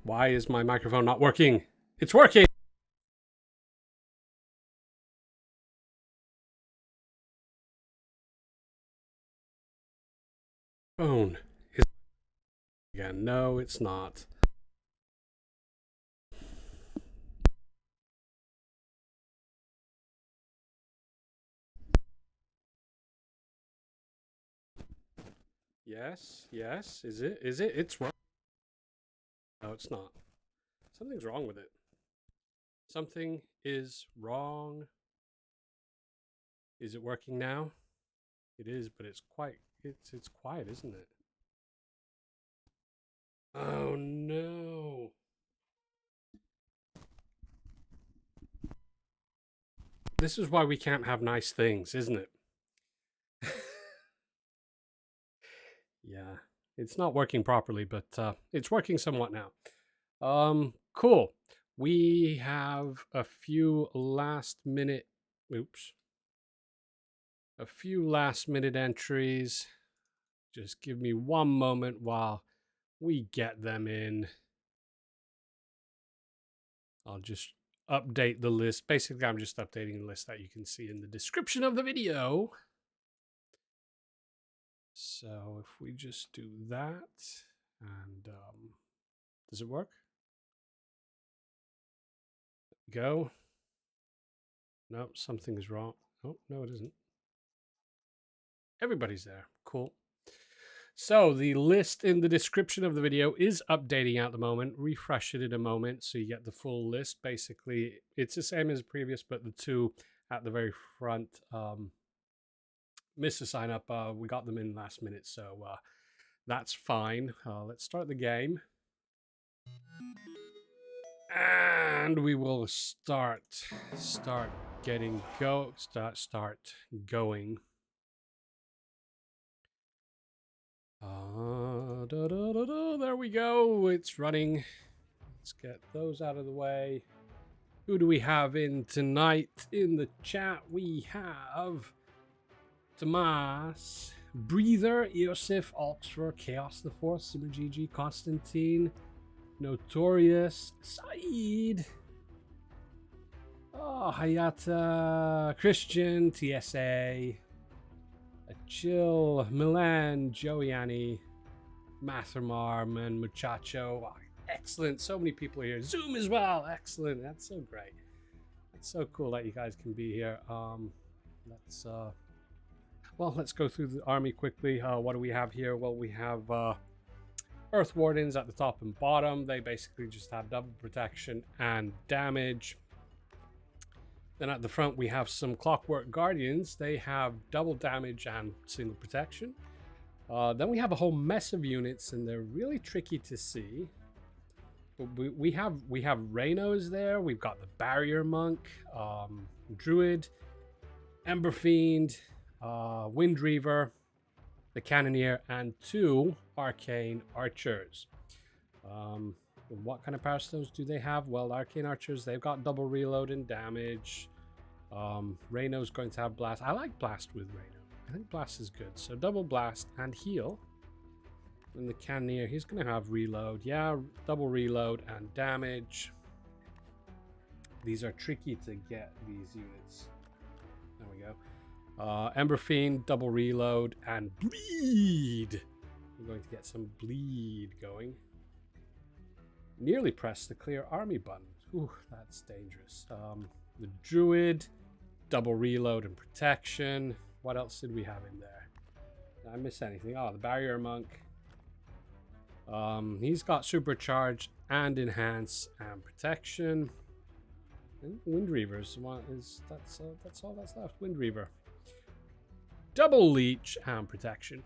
Why is my microphone not working? It's working! Phone is again. No, it's not. Yes, yes. Is it? Is it? It's wrong. No, it's not. Something's wrong with it. Something is wrong. Is it working now? It is, but it's quiet, isn't it? Oh no. This is why we can't have nice things, isn't it? Yeah, it's not working properly, but it's working somewhat now. Cool. We have a few last minute entries. Just give me one moment while we get them in. I'll just update the list. Basically, I'm just updating the list that you can see in the description of the video. So if we just do that, and does it work? Go. No, something is wrong. Oh, no, it isn't. Everybody's there. Cool. So the list in the description of the video is updating at the moment. Refresh it in a moment so you get the full list. Basically, it's the same as previous, but the two at the very front missed a sign up. We got them in last minute, so that's fine. Let's start the game. And we will start going. There we go. It's running. Let's get those out of the way. Who do we have in tonight in the chat? We have Tomas, Breather, Iosif, Oxford, Chaos the Fourth, Simmer GG, Constantine, Knowtorious, Saeed, Hayata, Christian, TSA, Chill, Milan, Joeyani, Mathermarm, and Muchacho. Excellent. So many people here. Zoom as well. Excellent. That's so great. It's so cool that you guys can be here. Let's go through the army quickly. What do we have here? Well, we have Earth Wardens at the top and bottom. They basically just have double protection and damage. Then at the front, we have some Clockwork Guardians. They have double damage and single protection. Then we have a whole mess of units, and they're really tricky to see. We have Rainos there. We've got the Barrier Monk, Druid, Ember Fiend, Wind Reaver, the Cannoneer, and 2 Arcane Archers. What kind of power stones do they have? Well, Arcane Archers, they've got double reload and damage. Rayno's going to have Blast. I like Blast with Rayno. I think Blast is good. So double Blast and heal. And the Cannoneer, he's going to have reload. Yeah, double reload and damage. These are tricky to get, these units. There we go. Ember Fiend, double reload, and bleed. We're going to get some bleed going. Nearly pressed the clear army button. Ooh, that's dangerous. The Druid, double reload and protection. What else did we have in there? Did I miss anything? Oh, the Barrier Monk. He's got supercharge and enhance and protection. And Wind Reavers. That's all that's left. Wind Reaver. Double leech and protection.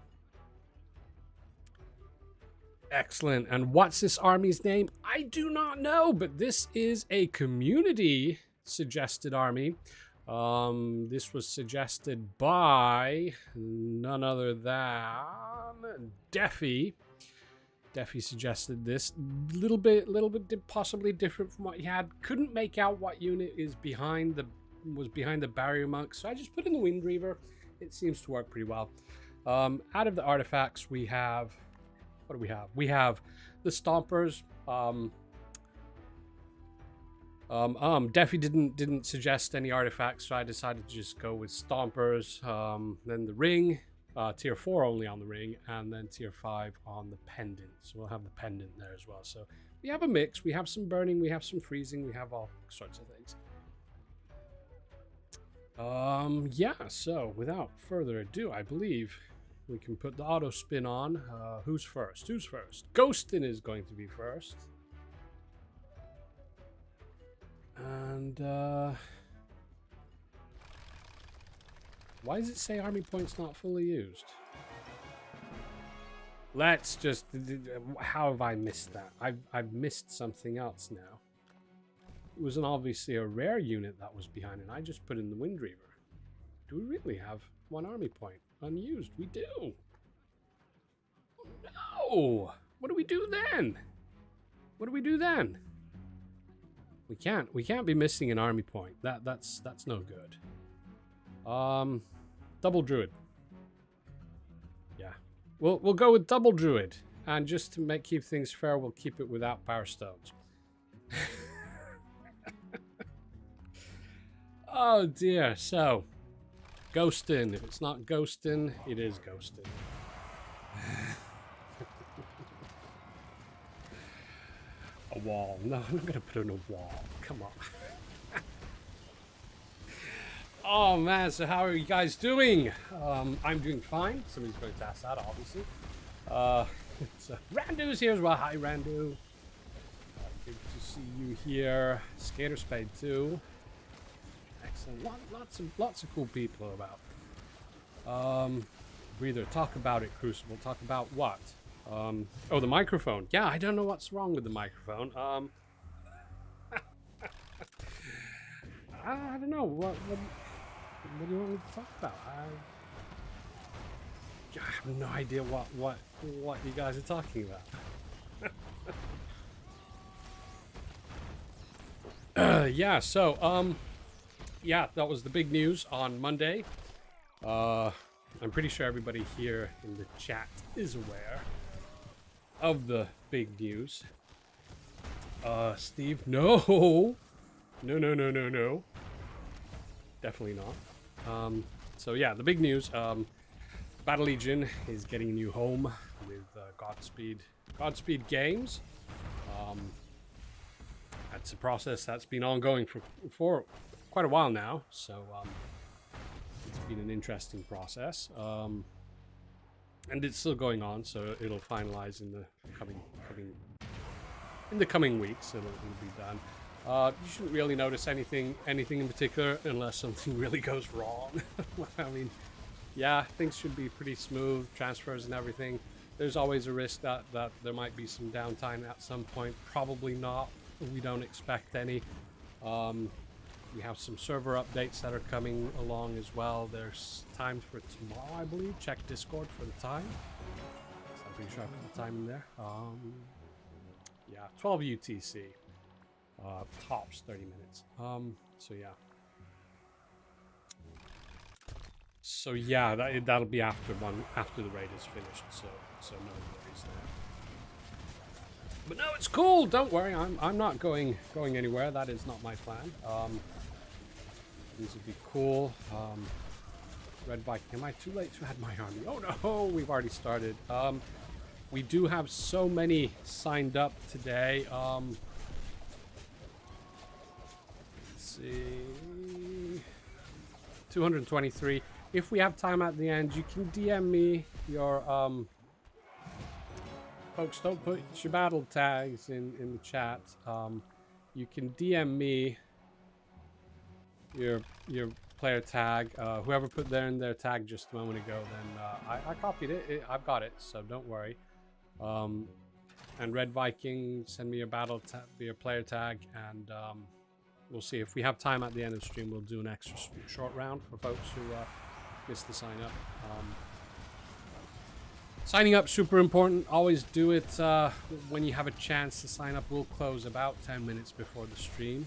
Excellent. And what's this army's name? I do not know, but this is a community suggested army. This was suggested by none other than Defy. Defy suggested this. Little bit possibly different from what he had. Couldn't make out what unit is behind the Barrier Monk, so I just put in the Wind Reaver. It seems to work pretty well. Out of the artifacts, we have, what do we have? We have the Stompers. Defy didn't suggest any artifacts, so I decided to just go with Stompers. Then the Ring, tier 4 only on the Ring, and then tier 5 on the Pendant. So we'll have the Pendant there as well. So we have a mix. We have some burning, we have some freezing, we have all sorts of things. Yeah, so without further ado, I believe we can put the auto spin on. Who's first? Who's first? Ghostin is going to be first. And, why does it say army points not fully used? Let's just, how have I missed that? I've missed something else now. It was obviously a rare unit that was behind, and I just put in the Wind Reaver. Do we really have 1 army point unused? We do. No! What do we do then? What do we do then? We can't be missing an army point. That's no good. Double Druid. Yeah. We'll go with double Druid. And just to keep things fair, we'll keep it without power stones. Oh dear. So, Ghostin. If it's not Ghostin, it is Ghostin. A wall. No, I'm not gonna put in a wall. Come on. Oh man, so how are you guys doing? I'm doing fine. Somebody's going to ask that, obviously. So Randu's here as well. Hi, Randu. Good to see you here. Skater Spade too. Excellent. Lots of cool people about. Breather, talk about it, Crucible. Talk about what? Oh, the microphone. Yeah, I don't know what's wrong with the microphone. I don't know. What do you want me to talk about? I have no idea what you guys are talking about. Yeah, so, yeah, that was the big news on Monday. I'm pretty sure everybody here in the chat is aware of the big news. Steve, no. No. Definitely not. So yeah, the big news, Battle Legion is getting a new home with Godspeed Games. That's a process that's been ongoing for quite a while now, so it's been an interesting process, and it's still going on. So it'll finalize in the coming weeks. It'll be done. You shouldn't really notice anything in particular unless something really goes wrong. I mean, yeah, things should be pretty smooth, transfers and everything. There's always a risk that there might be some downtime at some point. Probably not. We don't expect any. We have some server updates that are coming along as well. There's times for tomorrow, I believe. Check Discord for the time. So I'm pretty sure I put the time in there. Yeah, 12 UTC. Tops 30 minutes. So yeah. So yeah, that'll be after the raid is finished. So no worries there. But no, it's cool. Don't worry. I'm not going anywhere. That is not my plan. These would be cool. Red Viking. Am I too late to add my army? Oh no, we've already started. We do have so many signed up today. Let's see. 223. If we have time at the end, you can DM me your folks, don't put your battle tags in the chat. You can DM me your player tag. Whoever put their tag just a moment ago, then I copied it. I've got it, so don't worry. And Red Viking, send me your your player tag, and we'll see if we have time at the end of the stream. We'll do an extra short round for folks who missed the sign up. Signing up super important. Always do it when you have a chance to sign up. We'll close about 10 minutes before the stream.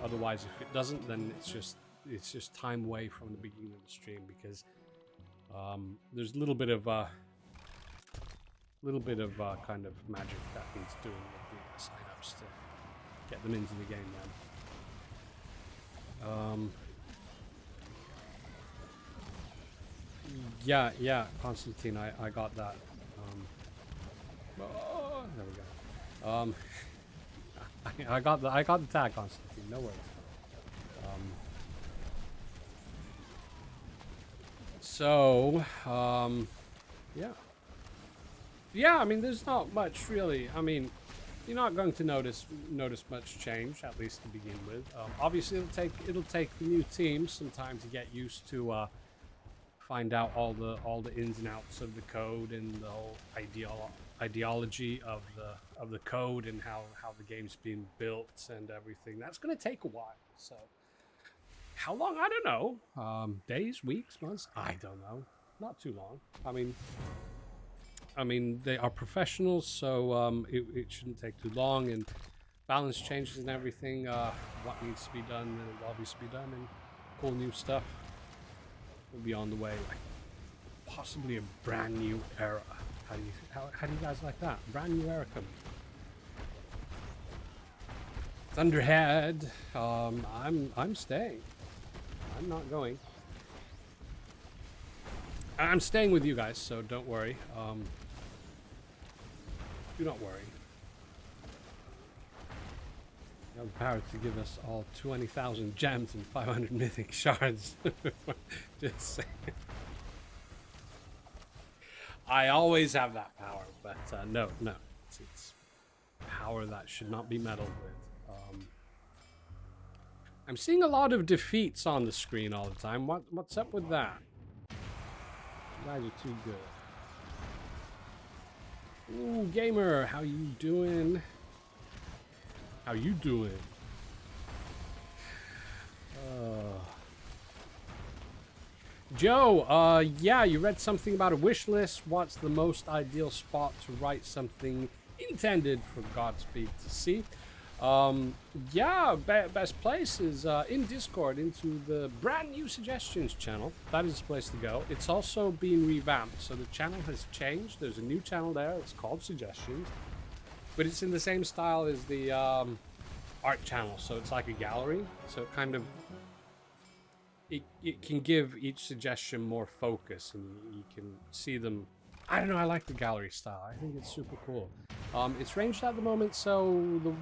Otherwise, if it doesn't, then it's just time away from the beginning of the stream, because there's a little bit of kind of magic that needs doing with the sign-ups to get them into the game then. Yeah, Constantine, I got that. Oh, there we go. I got the tag, Constantine. No worries. Yeah. I mean, there's not much really. I mean, you're not going to notice much change, at least to begin with. Obviously, it'll take the new team some time to get used to find out all the ins and outs of the code and the whole ideology of the code and how the game's being built and everything. That's going to take a while. So how long? I don't know. Days, weeks, months? I don't know. Not too long. I mean, they are professionals, so it shouldn't take too long. And balance changes and everything. What needs to be done, then it'll obviously be done, and cool new stuff will be on the way. Like possibly a brand new era. How do you guys like that? Brand new era coming. Thunderhead. I'm staying. I'm not going. I'm staying with you guys, so don't worry. Do not worry. You have the power to give us all 20,000 gems and 500 mythic shards. Just saying. I always have that power, but no. It's power that should not be meddled with. I'm seeing a lot of defeats on the screen all the time. What's up with that? You guys are too good. Ooh, gamer, how you doing? How you doing? Joe, yeah, you read something about a wish list. What's the most ideal spot to write something intended for Godspeed to see? Yeah, best place is in Discord into the brand new suggestions channel. That is the place to go. It's also been revamped, so the channel has changed. There's a new channel there. It's called Suggestions, but it's in the same style as the art channel. So it's like a gallery. So it kind of it can give each suggestion more focus, and you can see them. I don't know. I like the gallery style. I think it's super cool. It's ranged at the moment, so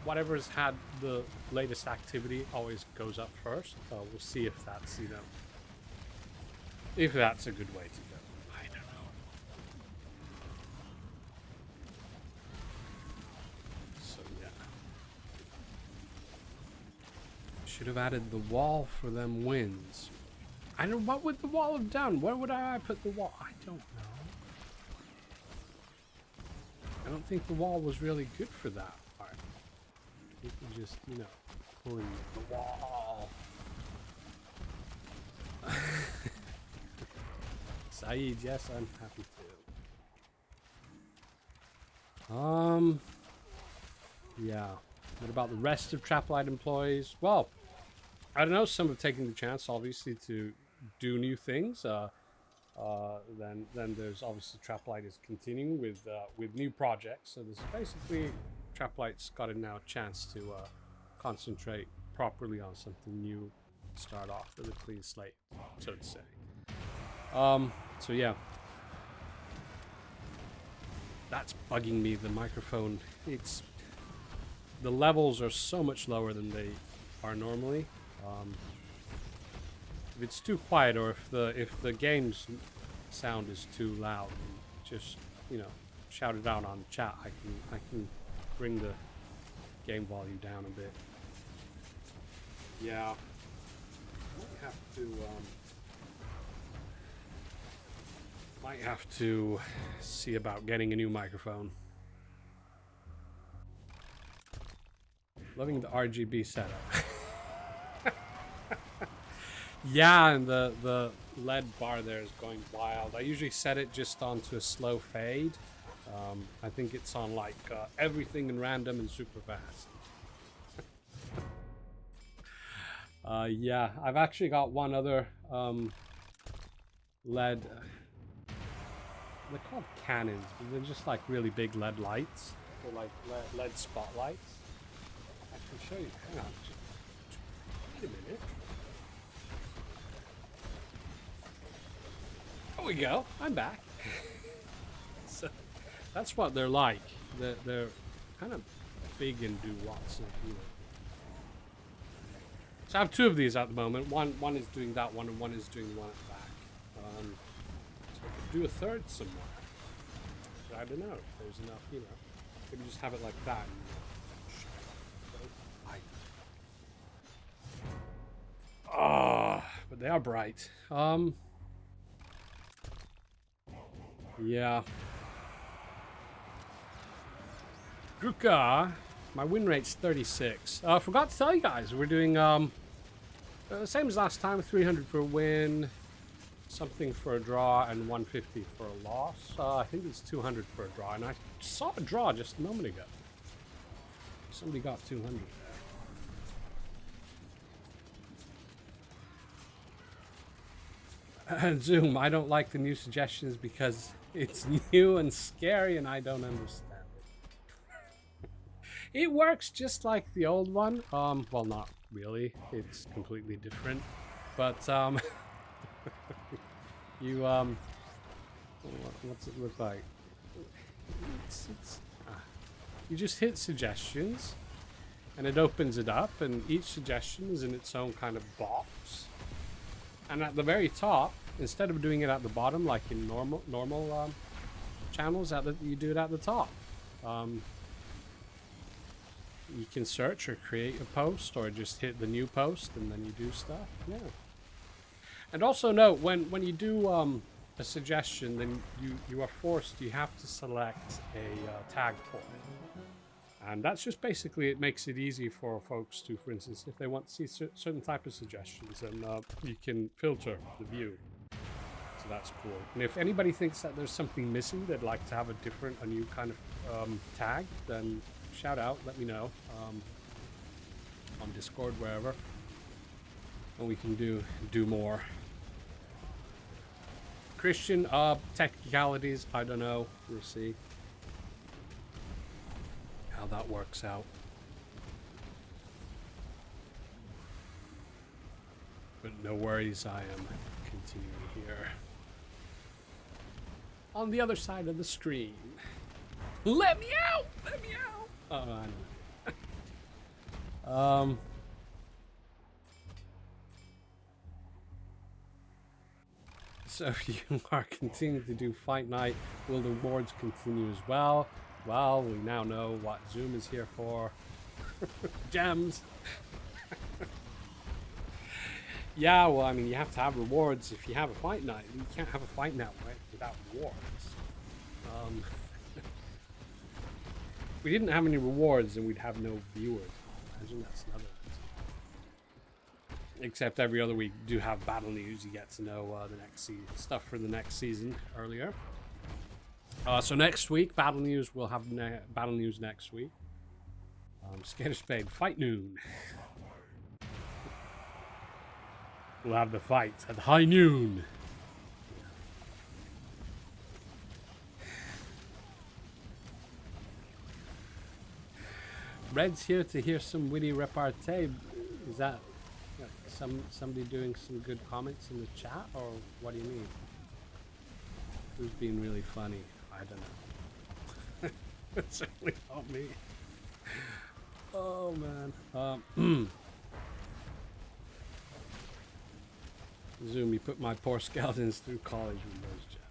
whatever has had the latest activity always goes up first. We'll see if that's, you know, if that's a good way to go. I don't know. So yeah, should have added the wall for them wins. I don't know, what would the wall have done? Where would I put the wall? I don't know. I don't think the wall was really good for that part. You can just, you know, pull in the wall. Saeed, yes, I'm happy to. Yeah. What about the rest of Traplight employees? Well, I don't know. Some have taken the chance, obviously, to do new things. Then there's obviously Traplight is continuing with new projects. So there's basically Traplight's got a now chance to concentrate properly on something new, start off with a clean slate, so to say. So yeah, that's bugging me. The microphone, the levels are so much lower than they are normally. If it's too quiet, or if the game's sound is too loud, just, you know, shout it out on the chat. I can bring the game volume down a bit. Yeah, might have to see about getting a new microphone. Loving the RGB setup. Yeah, and the LED bar there is going wild. I usually set it just onto a slow fade. I think it's on like everything and random and super fast. Yeah, I've actually got one other LED. They're called cannons, but they're just like really big LED lights. They're like LED spotlights. I can show you. Hang on. Wait a minute. There we go. I'm back. So that's what they're like. They're kind of big and do lots of, you know. So I have two of these at the moment. One is doing that one, and one is doing the one at the back. So I could do a third somewhere. But I don't know if there's enough, you know. Maybe just have it like that. But they are bright. Yeah. Gryka, my win rate's 36. I forgot to tell you guys, we're doing same as last time, 300 for a win, something for a draw, and 150 for a loss. I think it's 200 for a draw, and I saw a draw just a moment ago. Somebody got 200 there. Zoom, I don't like the new suggestions because it's new and scary and I don't understand it. It works just like the old one. Well, not really. It's completely different. But, you, what's it look like? You just hit suggestions and it opens it up, and each suggestion is in its own kind of box. And at the very top, instead of doing it at the bottom like in normal channels, you do it at the top. You can search or create a post, or just hit the new post and then you do stuff. Yeah. And also note, when you do a suggestion, then you are forced, you have to select a tag for it. And that's just basically, it makes it easy for folks to, for instance, if they want to see certain type of suggestions, then you can filter the view. So that's cool. And if anybody thinks that there's something missing, they'd like to have a new kind of tag, then shout out. Let me know on Discord, wherever, and we can do more. Christian, technicalities, I don't know. We'll see how that works out. But no worries, I am continuing here. On the other side of the screen. Let me out! Let me out! Oh, I know. So if you are continuing to do Fight Night, will the rewards continue as well? Well, we now know what Zoom is here for. Gems! Yeah, well, I mean, you have to have rewards if you have a Fight Night. You can't have a Fight Night without rewards. If we didn't have any rewards, then we'd have no viewers. Imagine that's another thing. Except every other week do have battle news. You get to know the next season, stuff for the next season earlier. So next week, battle news. We'll have battle news next week. Skater Spade, fight noon. We'll have the fights at high noon. Red's here to hear some witty repartee. Is that somebody doing some good comments in the chat, or what do you mean? Who's being really funny? I don't know. It's certainly not me. Oh man. Zoom, you put my poor skeletons through college windows, Jeff.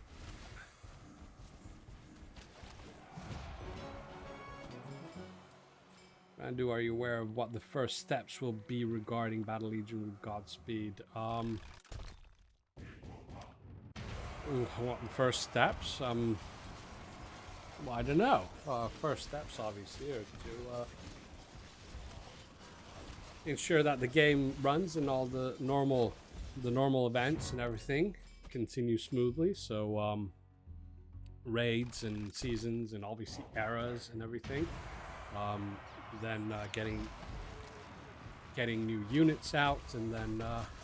Randu, are you aware of what the first steps will be regarding Battle Legion with Godspeed? What the first steps? Well, I don't know. First steps, obviously, are to ensure that the game runs and all the normal events and everything continue smoothly. So raids and seasons and obviously eras and everything. Then getting new units out, and then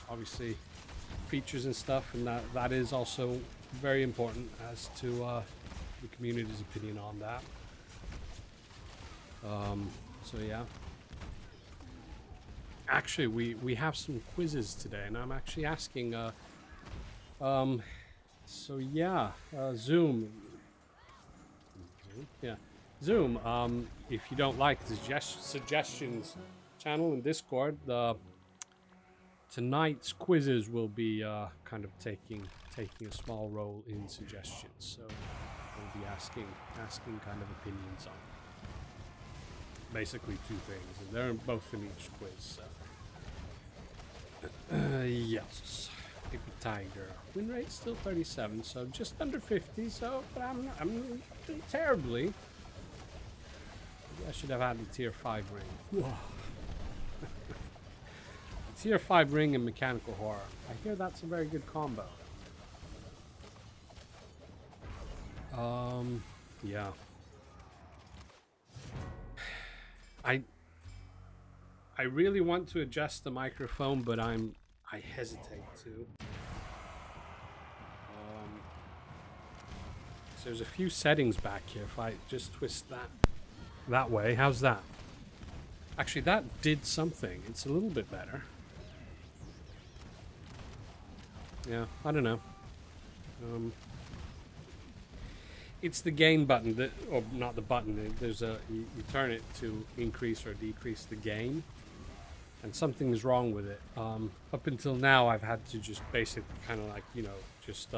obviously features and stuff, and that is also very important as to the community's opinion on that. So yeah. Actually, we have some quizzes today, and I'm actually asking. So yeah, Zoom. Yeah, Zoom. If you don't like the suggestions channel in Discord, tonight's quizzes will be kind of taking a small role in suggestions. So we'll be asking kind of opinions on basically two things, and they're both in each quiz. So. Yes, Papertiger. Win rate still 37, so just under 50. So, but I'm not terribly. Maybe I should have had the tier 5 ring. Tier 5 ring and mechanical horror. I hear that's a very good combo. Yeah. I really want to adjust the microphone, but I hesitate to. So there's a few settings back here. If I just twist that way, how's that? Actually, that did something. It's a little bit better. Yeah, I don't know. It's the gain button that, or not the button. There's a you turn it to increase or decrease the gain, and something is wrong with it. Up until now, I've had to just basically kind of like just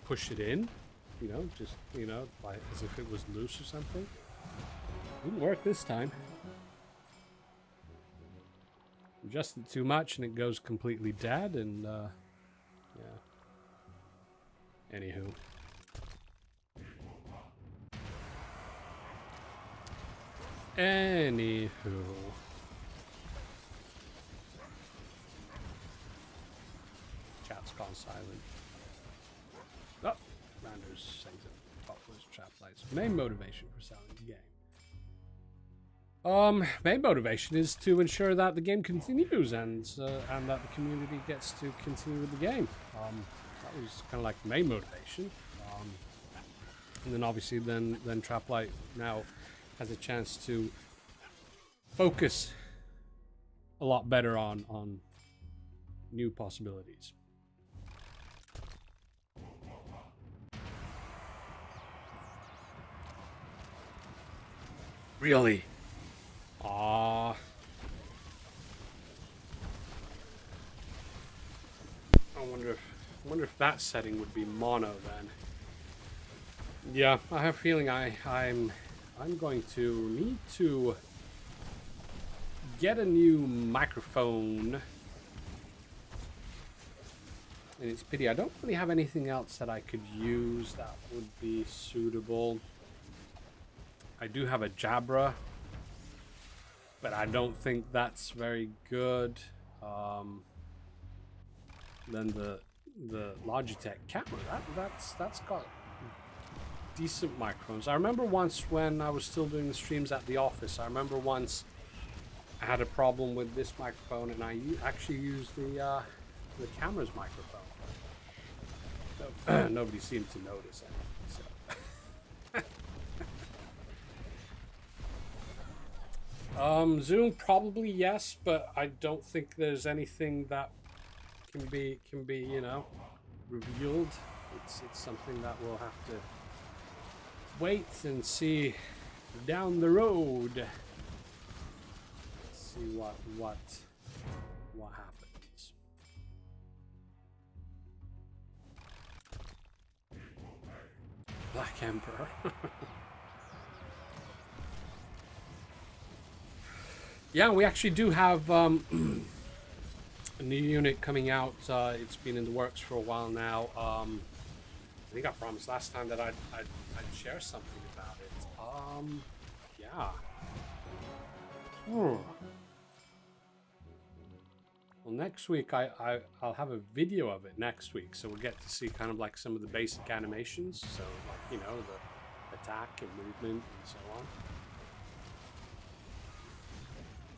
push it in, just like as if it was loose or something. Didn't work this time. Adjust it too much and it goes completely dead, and yeah. Anywho. Chat's gone silent. Oh, Randers saying that Poplar's trap lights main motivation for selling the game. Main motivation is to ensure that the game continues and that the community gets to continue with the game. That was kind of like the main motivation. And then obviously then Traplight now has a chance to focus a lot better on new possibilities. Really? Ah. I wonder if that setting would be mono then. Yeah, I have a feeling I'm going to need to get a new microphone. And it's a pity I don't really have anything else that I could use that would be suitable. I do have a Jabra, but I don't think that's very good. Then the Logitech camera, that's got decent microphones. I remember once when I was still doing the streams at the office, I remember once I had a problem with this microphone and I actually used the camera's microphone. So, nobody seemed to notice anything, so. Zoom probably yes, but I don't think there's anything that can be you know, revealed. It's something that we'll have to wait and see down the road. See what happens. Black Emperor. Yeah, we actually do have a new unit coming out. It's been in the works for a while now. I think I promised last time that I'd share something about it. Yeah. Well, next week I'll have a video of it next week, so we'll get to see kind of like some of the basic animations. So like, you know, the attack and movement and so on.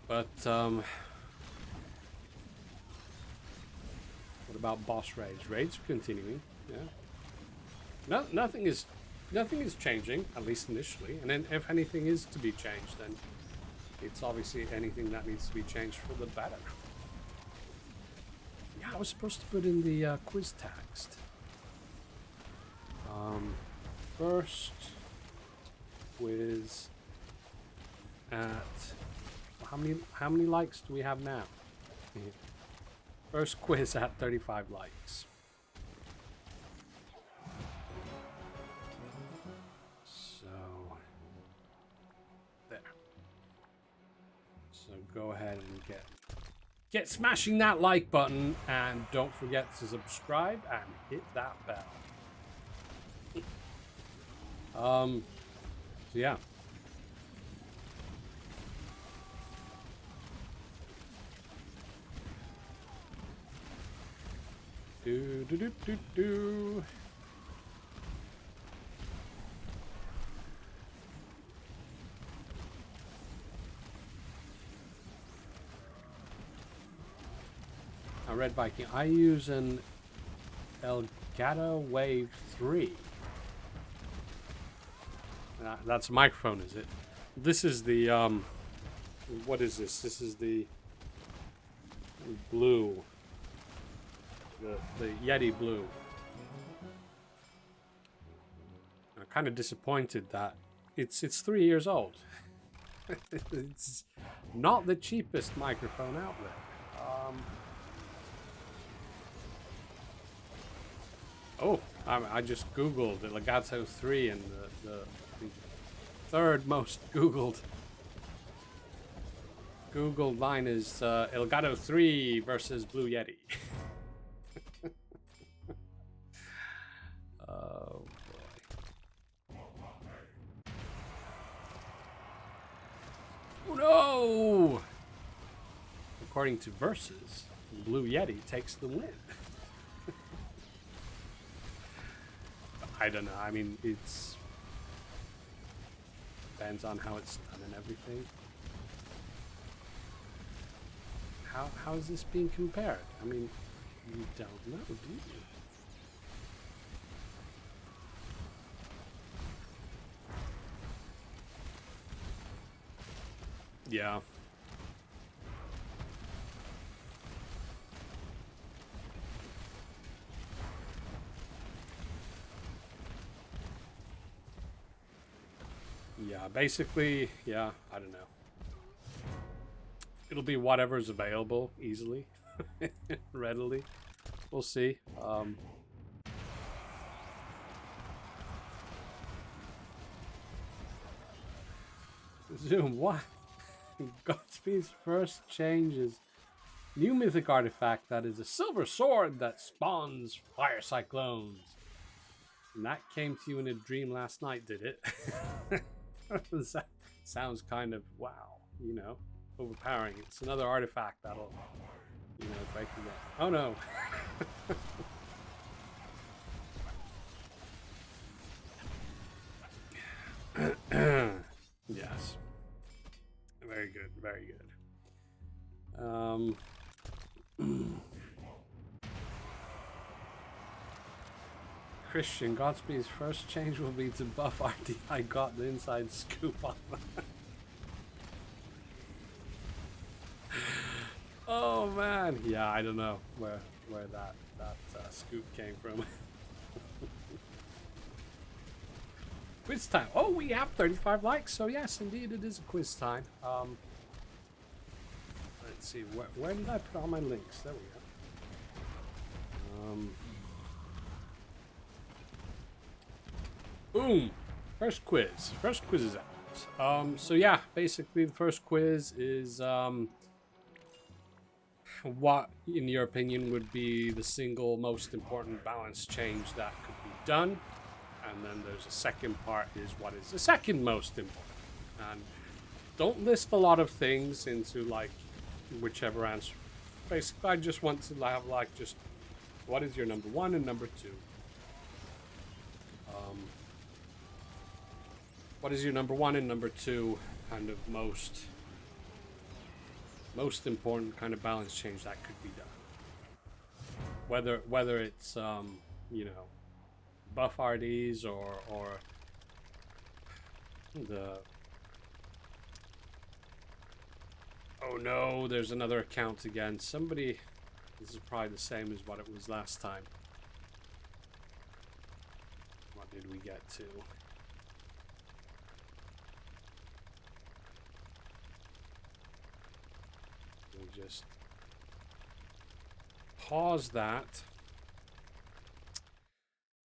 But what about boss raids? Raids are continuing. Yeah. Nothing is changing, at least initially. And then if anything is to be changed, then it's obviously anything that needs to be changed for the better. Yeah, I was supposed to put in the quiz text. First quiz at how many likes do we have now? First quiz at 35 likes. So there. So go ahead and get smashing that like button, and don't forget to subscribe and hit that bell. So yeah. Do. Red Viking. I use an Elgato Wave 3. That's a microphone, is it? This is the what is this? This is the blue. The Yeti blue. I'm kind of disappointed that it's 3 years old. It's not the cheapest microphone out there. Oh, I just googled the Elgato 3 and the third most googled line is Elgato 3 versus Blue Yeti. Oh boy. Oh no! According to Versus, Blue Yeti takes the win. I don't know. I mean, it's depends on how it's done and everything. how is this being compared? I mean, you don't know, do you? Yeah. Yeah, basically, yeah, I don't know. It'll be whatever's available easily, readily. We'll see. Zoom, what? Godspeed's first changes. New mythic artifact that is a silver sword that spawns fire cyclones. And that came to you in a dream last night, did it? That sounds kind of, wow, you know, overpowering. It's another artifact that'll, you know, break the game. Oh no. Yes. Very good, very good. Christian, Godspeed's first change will be to buff RT. I got the inside scoop on that. Oh man, yeah, I don't know where that scoop came from. Quiz time. Oh, we have 35 likes, so yes, indeed, it is a quiz time. Let's see, where did I put all my links? There we go. Boom! First quiz. First quiz is out. So yeah, basically the first quiz is what, in your opinion, would be the single most important balance change that could be done. And then there's a second part, is what is the second most important. And don't list a lot of things into like whichever answer. Basically, I just want to have like just what is your number one and number two. What is your number one and number two kind of most important kind of balance change that could be done? Whether it's you know, buff RDs or the, oh no, there's another account again. Somebody, this is probably the same as what it was last time. What did we get to? We just pause that.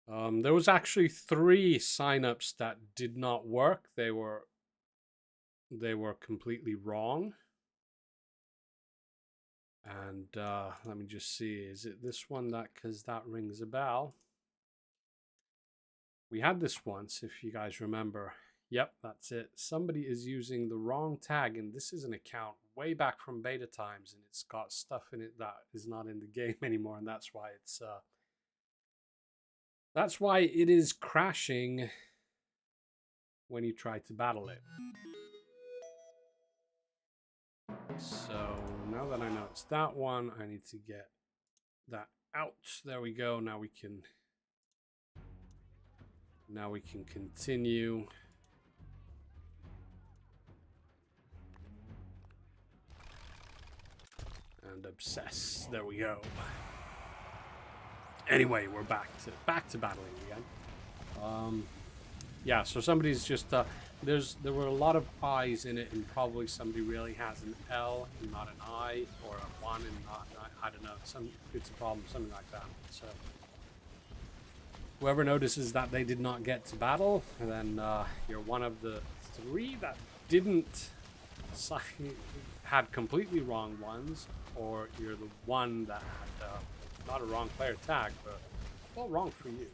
There was actually 3 signups that did not work. They were completely wrong. And let me just see, is it this one? That, because that rings a bell. We had this once, if you guys remember. Yep, that's it. Somebody is using the wrong tag, and this is an account way back from beta times, and it's got stuff in it that is not in the game anymore, and that's why it's that's why it is crashing when you try to battle it. So now that I know it's that one, I need to get that out. There we go. Now we can continue. And obsess. There we go. Anyway, we're back to battling again. Yeah, so somebody's just there were a lot of I's in it, and probably somebody really has an L and not an I, or a 1 and not I don't know. It's a problem, something like that. So whoever notices that they did not get to battle, then you're one of the 3 that didn't had completely wrong ones, or you're the one that had not a wrong player tag, but well, wrong for you.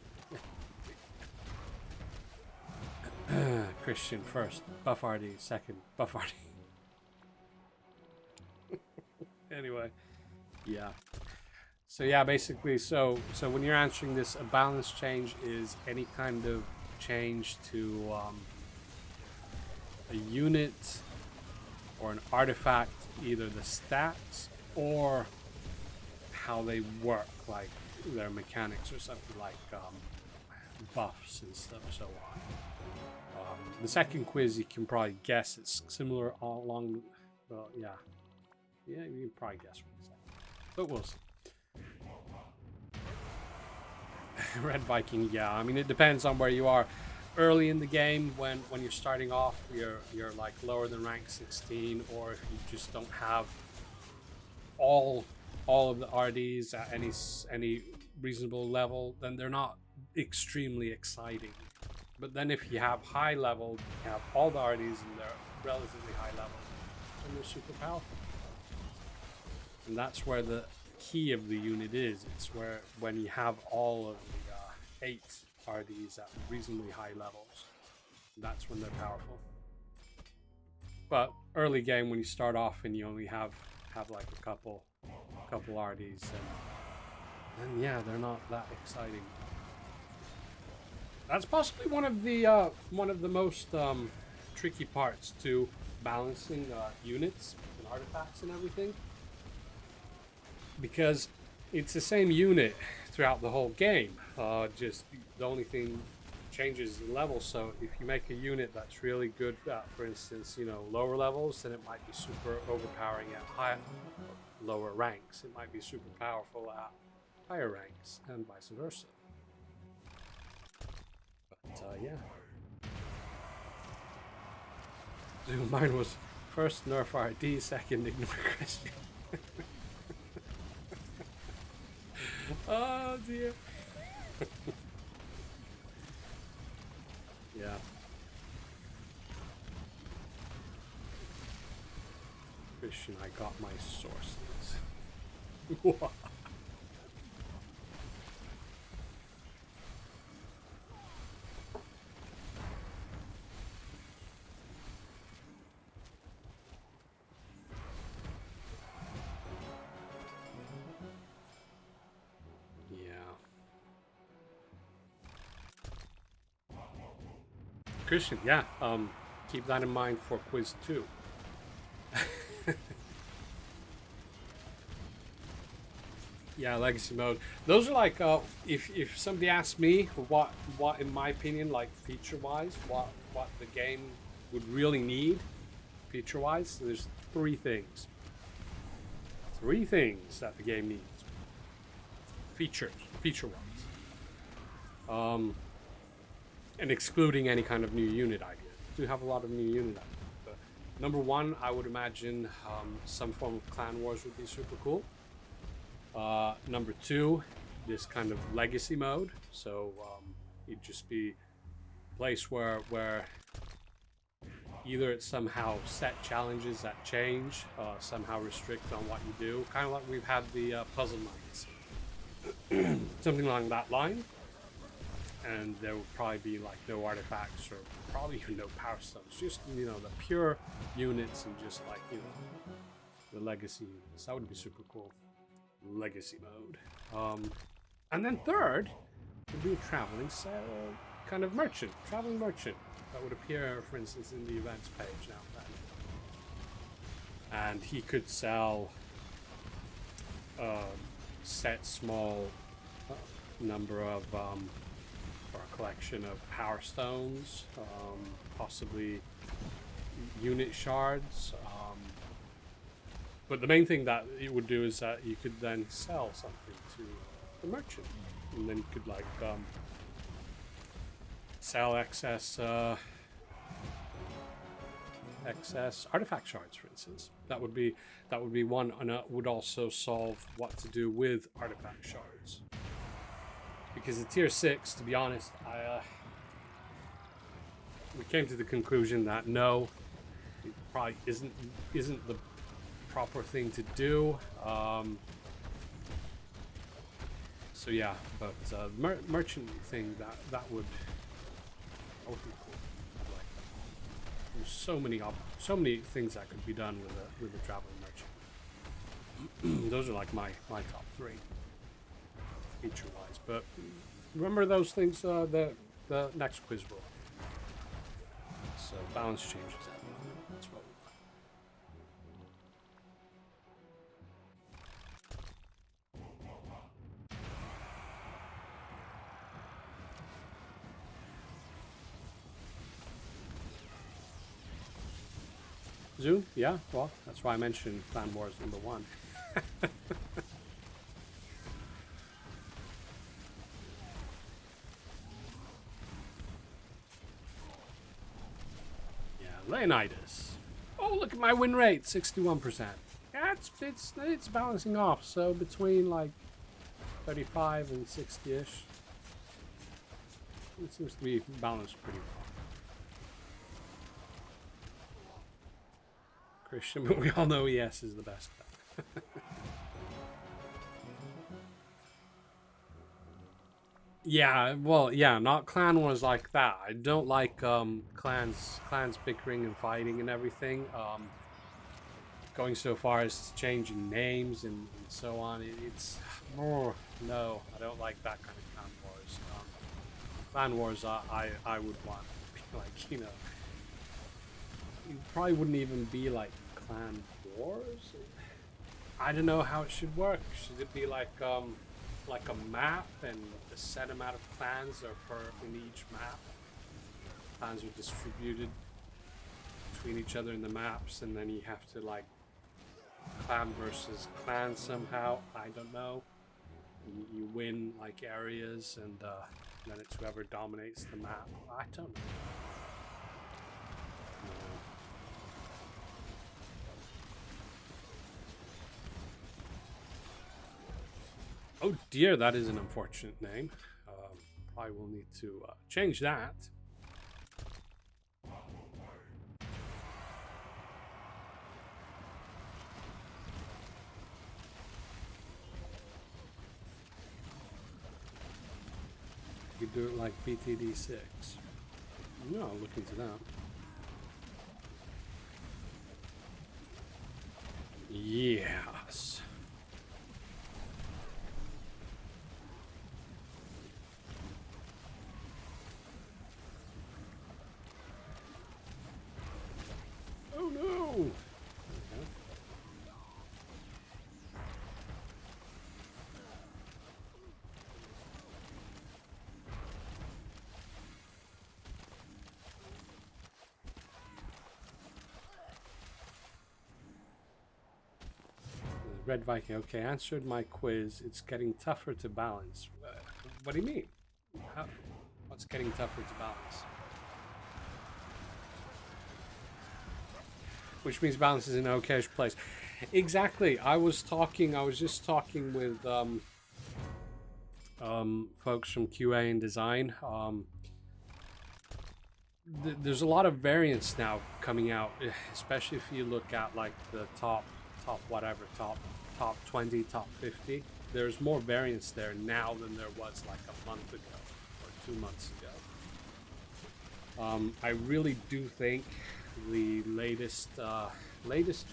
Christian first, buff RD second, buff RD. Anyway, yeah. So yeah, basically, so when you're answering this, a balance change is any kind of change to a unit or an artifact, either the stats or how they work, like their mechanics or something like buffs and stuff, so on. The second quiz, you can probably guess it's similar all along. Well, yeah, you can probably guess what it's like, but we'll see. Red Viking, yeah. I mean, it depends on where you are. Early in the game, when you're starting off, you're like lower than rank 16, or if you just don't have all of the RDs at any reasonable level, then they're not extremely exciting. But then if you have high level, you have all the RDs and they're relatively high level, then they're super powerful. And that's where the key of the unit is. It's where when you have all of the 8 RDs at reasonably high levels, that's when they're powerful. But early game, when you start off and you only have like a couple RDs, then yeah, they're not that exciting. That's possibly one of the most tricky parts to balancing units and artifacts and everything, because it's the same unit throughout the whole game. Just the only thing changes the level. So if you make a unit that's really good at, for instance, lower levels, then it might be super overpowering at lower ranks. It might be super powerful at higher ranks, and vice versa. But yeah. So mine was first nerf RD, second ignore Christian. Oh dear. Yeah. Christian, I got my sources. What? Christian, yeah, keep that in mind for quiz 2. Yeah, legacy mode. Those are like, if somebody asked me what in my opinion, like feature-wise, what the game would really need feature-wise, there's 3 things. 3 things that the game needs. Feature-wise. And excluding any kind of new unit ideas. We do have a lot of new unit ideas. But number 1, I would imagine some form of clan wars would be super cool. Number 2, this kind of legacy mode. So it'd just be a place where either it's somehow set challenges that change, somehow restrict on what you do. Kind of like we've had the puzzle nights. Something along that line. And there would probably be like no artifacts or probably even no power stones, just the pure units and just like the legacy units. That would be super cool. Legacy mode. And then third would be a traveling kind of merchant, traveling merchant that would appear, for instance, in the events page now and then. And he could sell set small number of or a collection of power stones, possibly unit shards. But the main thing that it would do is that you could then sell something to the merchant, and then you could like sell excess artifact shards, for instance. That would be one, and it would also solve what to do with artifact shards. Because at tier 6, to be honest, we came to the conclusion that no, it probably isn't the proper thing to do. So yeah, but the merchant thing that would be cool. Like, there's so many things that could be done with a traveling merchant. Those are like my top 3 feature wise. But remember those things the next quiz will. So balance changes at the moment. That's what Zoom? Yeah, well, that's why I mentioned Clan Wars #1. Yeah, Leonidas. Oh, look at my win rate, 61%. Yeah, it's balancing off, so between like 35 and 60-ish. It seems to be balanced pretty well. Christian, but we all know ES is the best. Yeah, well, yeah, not clan wars like that. I don't like clans bickering and fighting and everything. Going so far as changing names and so on. It's no, I don't like that kind of clan wars. Clan wars, I would want, like, you know, it probably wouldn't even be like clan wars. I don't know how it should work. Should it be like a map and a set amount of clans are per in each map? Clans are distributed between each other in the maps, and then you have to like clan versus clan somehow. I don't know. You win like areas, and then it's whoever dominates the map. I don't know. Oh dear, that is an unfortunate name. I will need to change that. You could do it like BTD6. No, I'll look into that. Yes. Oh no! Red Viking, okay, answered my quiz. It's getting tougher to balance. What do you mean? What's getting tougher to balance? Which means balance is in an okay-ish place. Exactly. I was just talking with folks from QA and design. There's a lot of variance now coming out, especially if you look at like the top 20, top 50. There's more variance there now than there was like a month ago or 2 months ago. I really do think the latest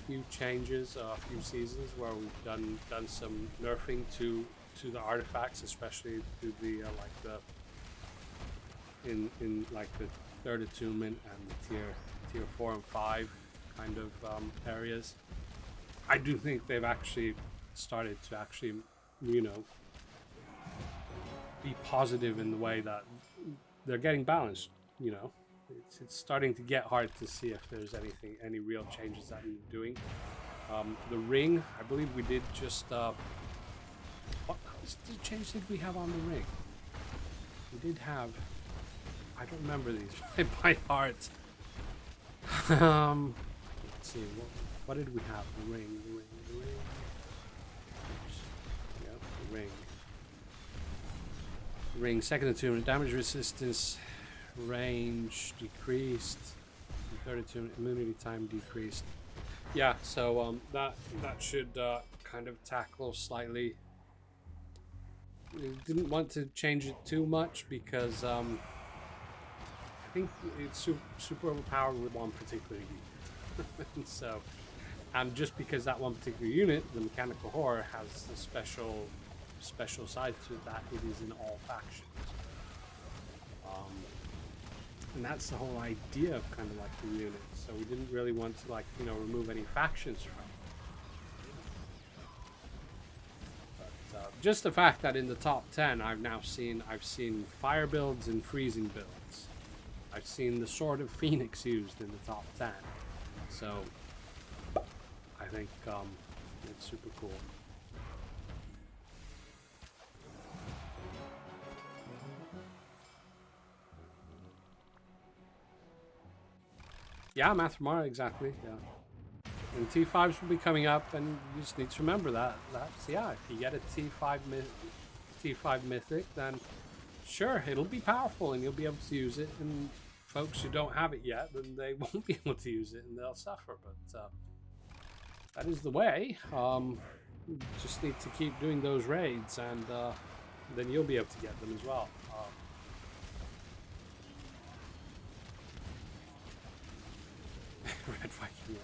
few changes, few seasons where we've done some nerfing to the artifacts, especially to the in like the third attunement and the tier 4 and 5 kind of areas. I do think they've actually started to actually, you know, be positive in the way that they're getting balanced. You know, it's starting to get hard to see if there's any real changes that we're doing. The ring, I believe we did just what change did we have on the ring? We did have, I don't remember these by heart. Let's see, what did we have? The ring. Oops. Yeah, the ring. Ring, second attunement, damage resistance, range decreased, third attunement, immunity time decreased. Yeah, so that should kind of tackle slightly. We didn't want to change it too much because I think it's super overpowered with one particular unit. So, and just because that one particular unit, the mechanical horror, has a special side to it, that it is in all factions. And that's the whole idea of kind of like the unit. So we didn't really want to, like, you know, remove any factions from it. But just the fact that in the top 10 I've seen fire builds and freezing builds. I've seen the Sword of Phoenix used in the top 10. So think it's super cool. Yeah, Mathramara, exactly. Yeah, and T5s will be coming up, and you just need to remember that. That's yeah. If you get a T5 mythic, then sure, it'll be powerful, and you'll be able to use it. And folks who don't have it yet, then they won't be able to use it, and they'll suffer. But that is the way. You just need to keep doing those raids, and then you'll be able to get them as well. Red Viking.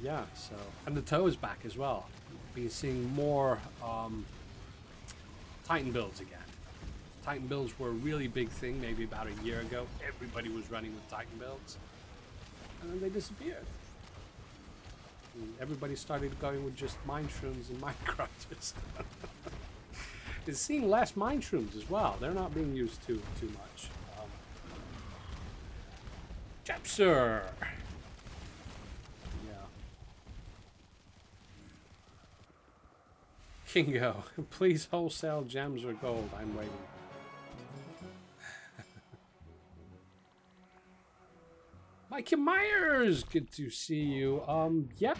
Yeah, so and the toe is back as well. Been seeing more Titan builds again. Titan builds were a really big thing maybe about a year ago. Everybody was running with Titan builds, and then they disappeared. And everybody started going with just mine shrooms and minecrafters. It's seeing less mine shrooms as well. They're not being used too much. Chapsur. Yeah. Kingo, please wholesale gems or gold. I'm waiting. Mikey Myers, good to see you. Yeah.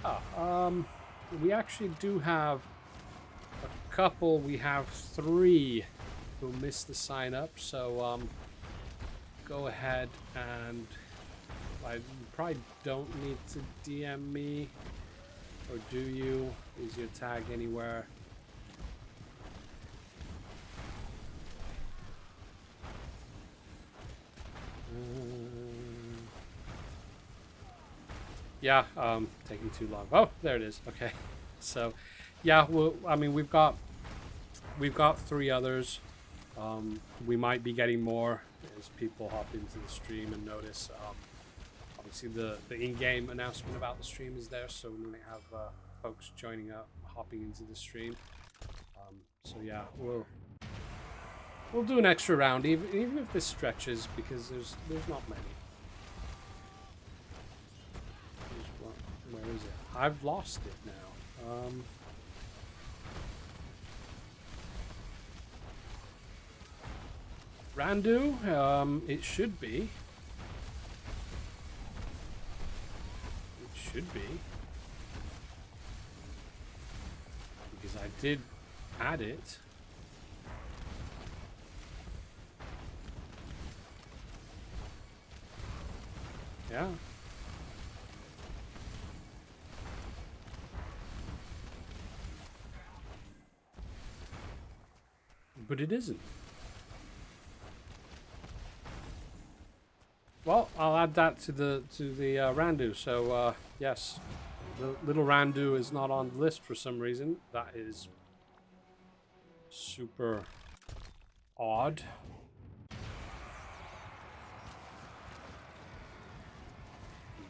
We actually do have a couple. We have 3 who missed the sign up. So go ahead and. I probably don't need to DM me, or do you? Is your tag anywhere? Yeah, taking too long. Oh, there it is. Okay, so yeah, well, I mean, we've got 3 others. We might be getting more as people hop into the stream and notice. Obviously, the in-game announcement about the stream is there, so we might have folks joining up, hopping into the stream. So yeah, we'll do an extra round, even if this stretches, because there's not many. Where is it? I've lost it now. Randu, it should be. Should be, because I did add it. Yeah. But it isn't. Well, I'll add that to the Randu. So yes, the little Randu is not on the list for some reason. That is super odd.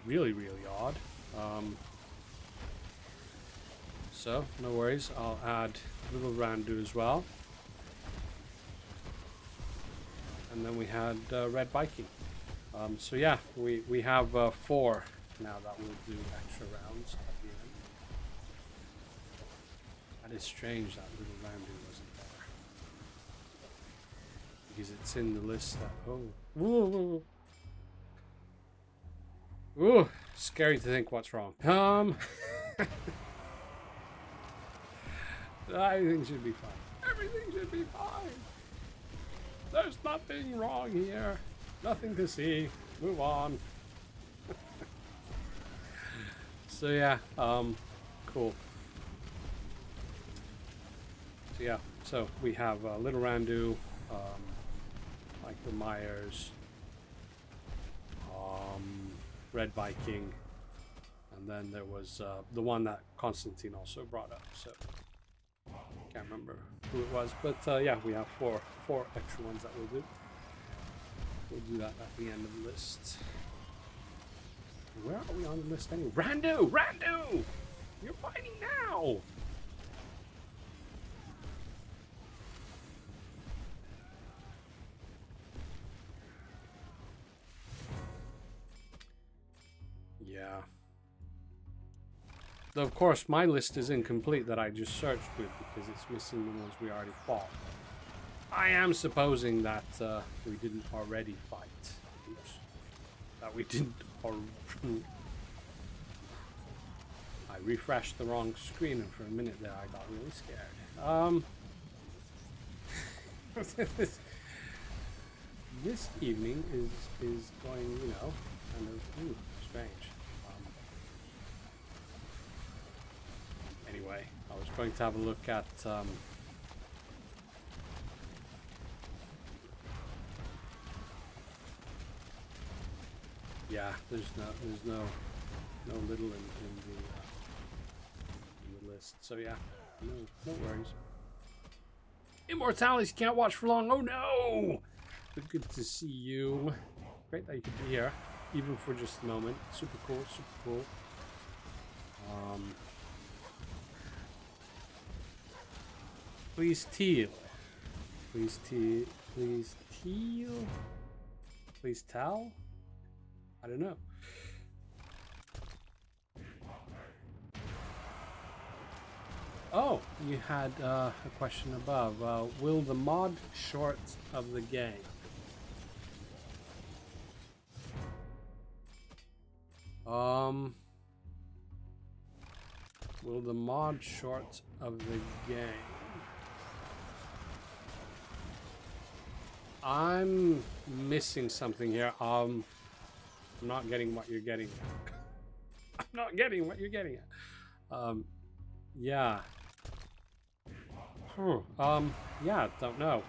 Really, really odd. So no worries. I'll add little Randu as well. And then we had Red Viking. So yeah, we have 4 now that we'll do extra rounds at the end. That is strange that little Randu wasn't there. Because it's in the list that, oh. Whoa. Ooh, scary to think what's wrong. Everything should be fine. Everything should be fine. There's nothing wrong here. Nothing to see. Move on. So yeah, cool. So yeah, so we have Little Randu, Michael Myers, Red Viking, and then there was the one that Constantine also brought up. So can't remember who it was, but yeah, we have four extra ones that we'll do. We'll do that at the end of the list. Where are we on the list anyway? Randu! Randu! You're fighting now! Yeah. Though, of course, my list is incomplete that I just searched with because it's missing the ones we already fought. I am supposing that we didn't already fight. Oops. That we didn't already... I refreshed the wrong screen and for a minute there I got really scared. This evening is going, you know, kind of strange. Anyway, I was going to have a look at yeah, there's no little in the list. So yeah, no worries. Immortality can't watch for long. Oh no! But good to see you. Great that you could be here, even for just a moment. Super cool, super cool. Please teal. Please teal. Please teal. Please tell. I don't know. Oh, you had a question above. Will the mod short of the game? Will the mod short of the game? I'm missing something here. I'm not getting what you're getting at. I'm not getting what you're getting at. Yeah. Yeah, don't know.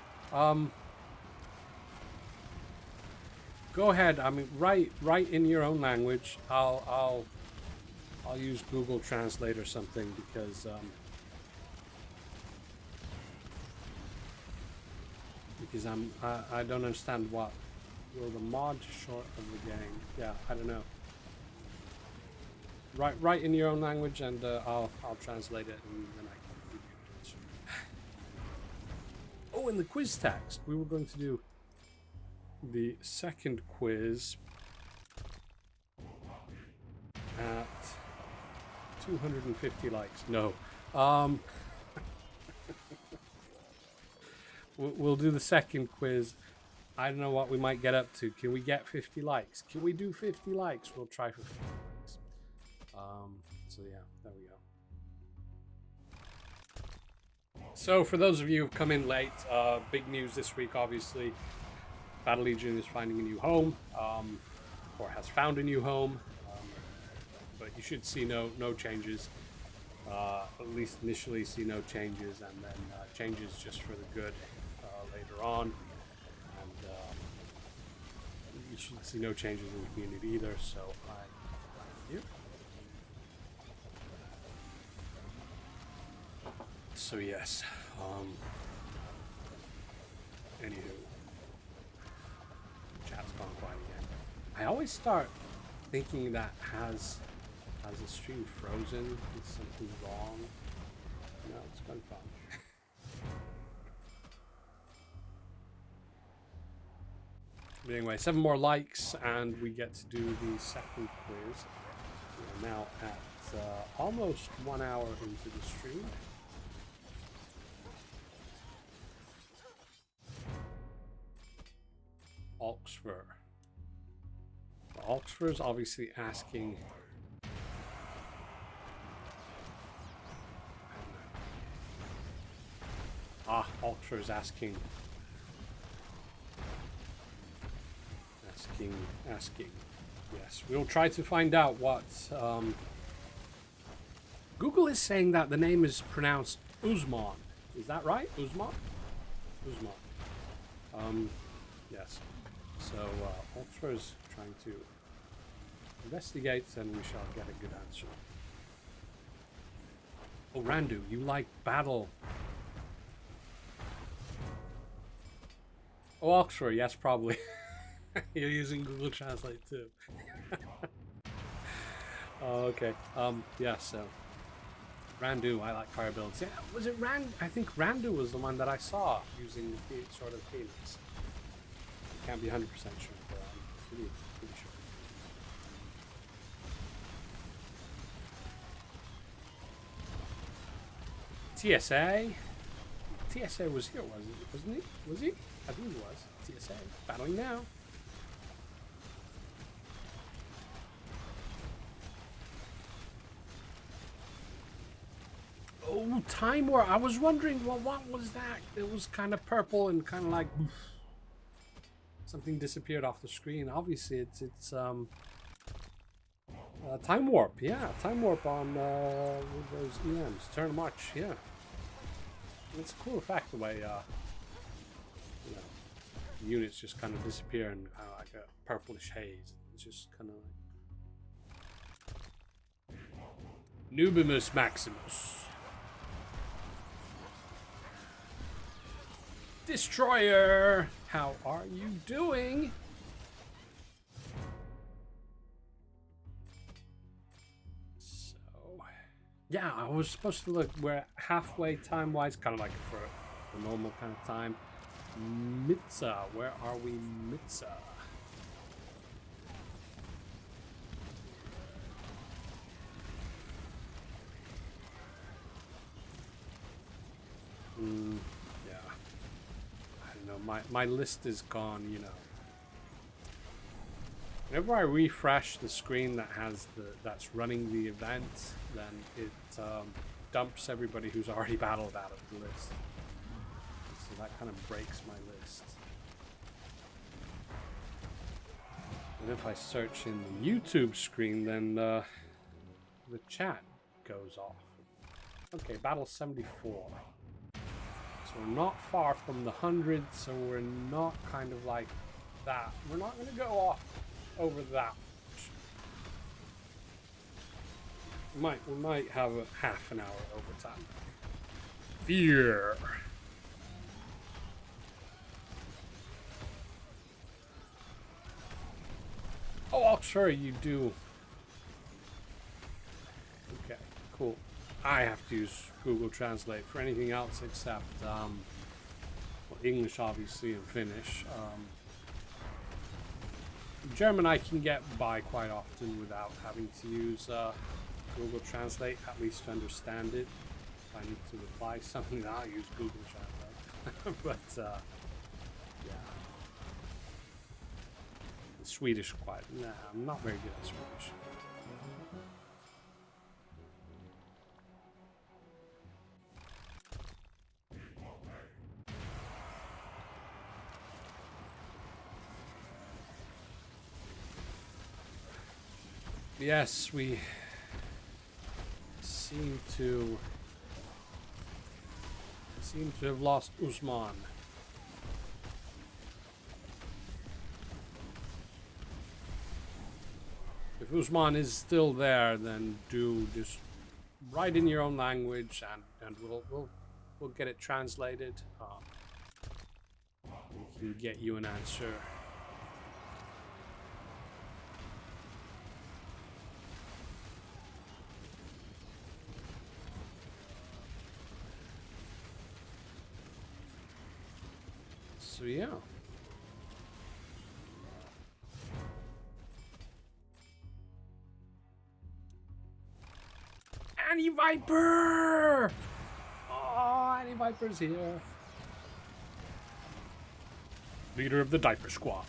Go ahead. I mean, write in your own language. I'll use Google Translate or something because I don't understand what will the mod short of the game. Yeah, I don't know. Write in your own language and I'll translate it and then I can give you an answer. Oh, and the quiz text. We were going to do the second quiz at 250 likes. No. We'll do the second quiz. I don't know what we might get up to. Can we get 50 likes? Can we do 50 likes? We'll try for 50 likes. So yeah, there we go. So for those of you who've come in late, big news this week, obviously. Battle Legion is finding a new home, or has found a new home, but you should see no changes. At least initially see no changes, and then changes just for the good later on. And you should see no changes in the community either, so I'm here. So yes, anywho, chat's gone quiet again. I always start thinking that has the stream frozen? Is something wrong? No, it's been fun. But anyway, 7 more likes and we get to do the second quiz. We are now at almost 1 hour into the stream. Oxford. Oxford's obviously asking. Oxford's asking. Yes, we'll try to find out what. Google is saying that the name is pronounced Usman. Is that right? Usman? Usman. Yes. So Oxford's trying to investigate, and we shall get a good answer. Oh, Randu, you like battle? Oh, Oxford, yes, probably. You're using Google Translate too. Oh, okay. Yeah, so Randu, I like fire builds. Yeah, was it Rand? I think Randu was the one that I saw using the sort of Phoenix. Can't be 100% sure, but I'm pretty sure. TSA. TSA was here, wasn't he? Was he? I think he was. TSA. Battling now. Oh, Time War. I was wondering, well, what was that? It was kind of purple and kind of like something disappeared off the screen. Obviously, it's Time Warp. Yeah, Time Warp on with those EMs. Turn of March. Yeah, it's a cool effect the way you know, units just kind of disappear in kind of like a purplish haze. It's just kind of like Noobimus Maximus. Destroyer, how are you doing? So, yeah, I was supposed to look. We're halfway time-wise, kind of like for the normal kind of time. Mitza, where are we, Mitza? Yeah. I don't know, my list is gone, you know. Whenever I refresh the screen that has that's running the event, then it dumps everybody who's already battled out of the list. So that kind of breaks my list. And if I search in the YouTube screen, then the chat goes off. Okay, battle 74. So we're not far from the 100, so we're not kind of like that. We're not going to go off over that. We might have a half an hour overtime. Yeer. Oh, I'll sure you do. Okay, cool. I have to use Google Translate for anything else except well, English, obviously, and Finnish. German I can get by quite often without having to use Google Translate, at least to understand it. If I need to reply something, I'll use Google Translate. But yeah, Swedish quite. Nah, I'm not very good at Swedish. Yes, we seem to have lost Usman. If Usman is still there, then do just write in your own language, and we'll get it translated. We can get you an answer. So yeah. Annie Viper! Oh, Annie Viper's here. Leader of the Diaper Squad.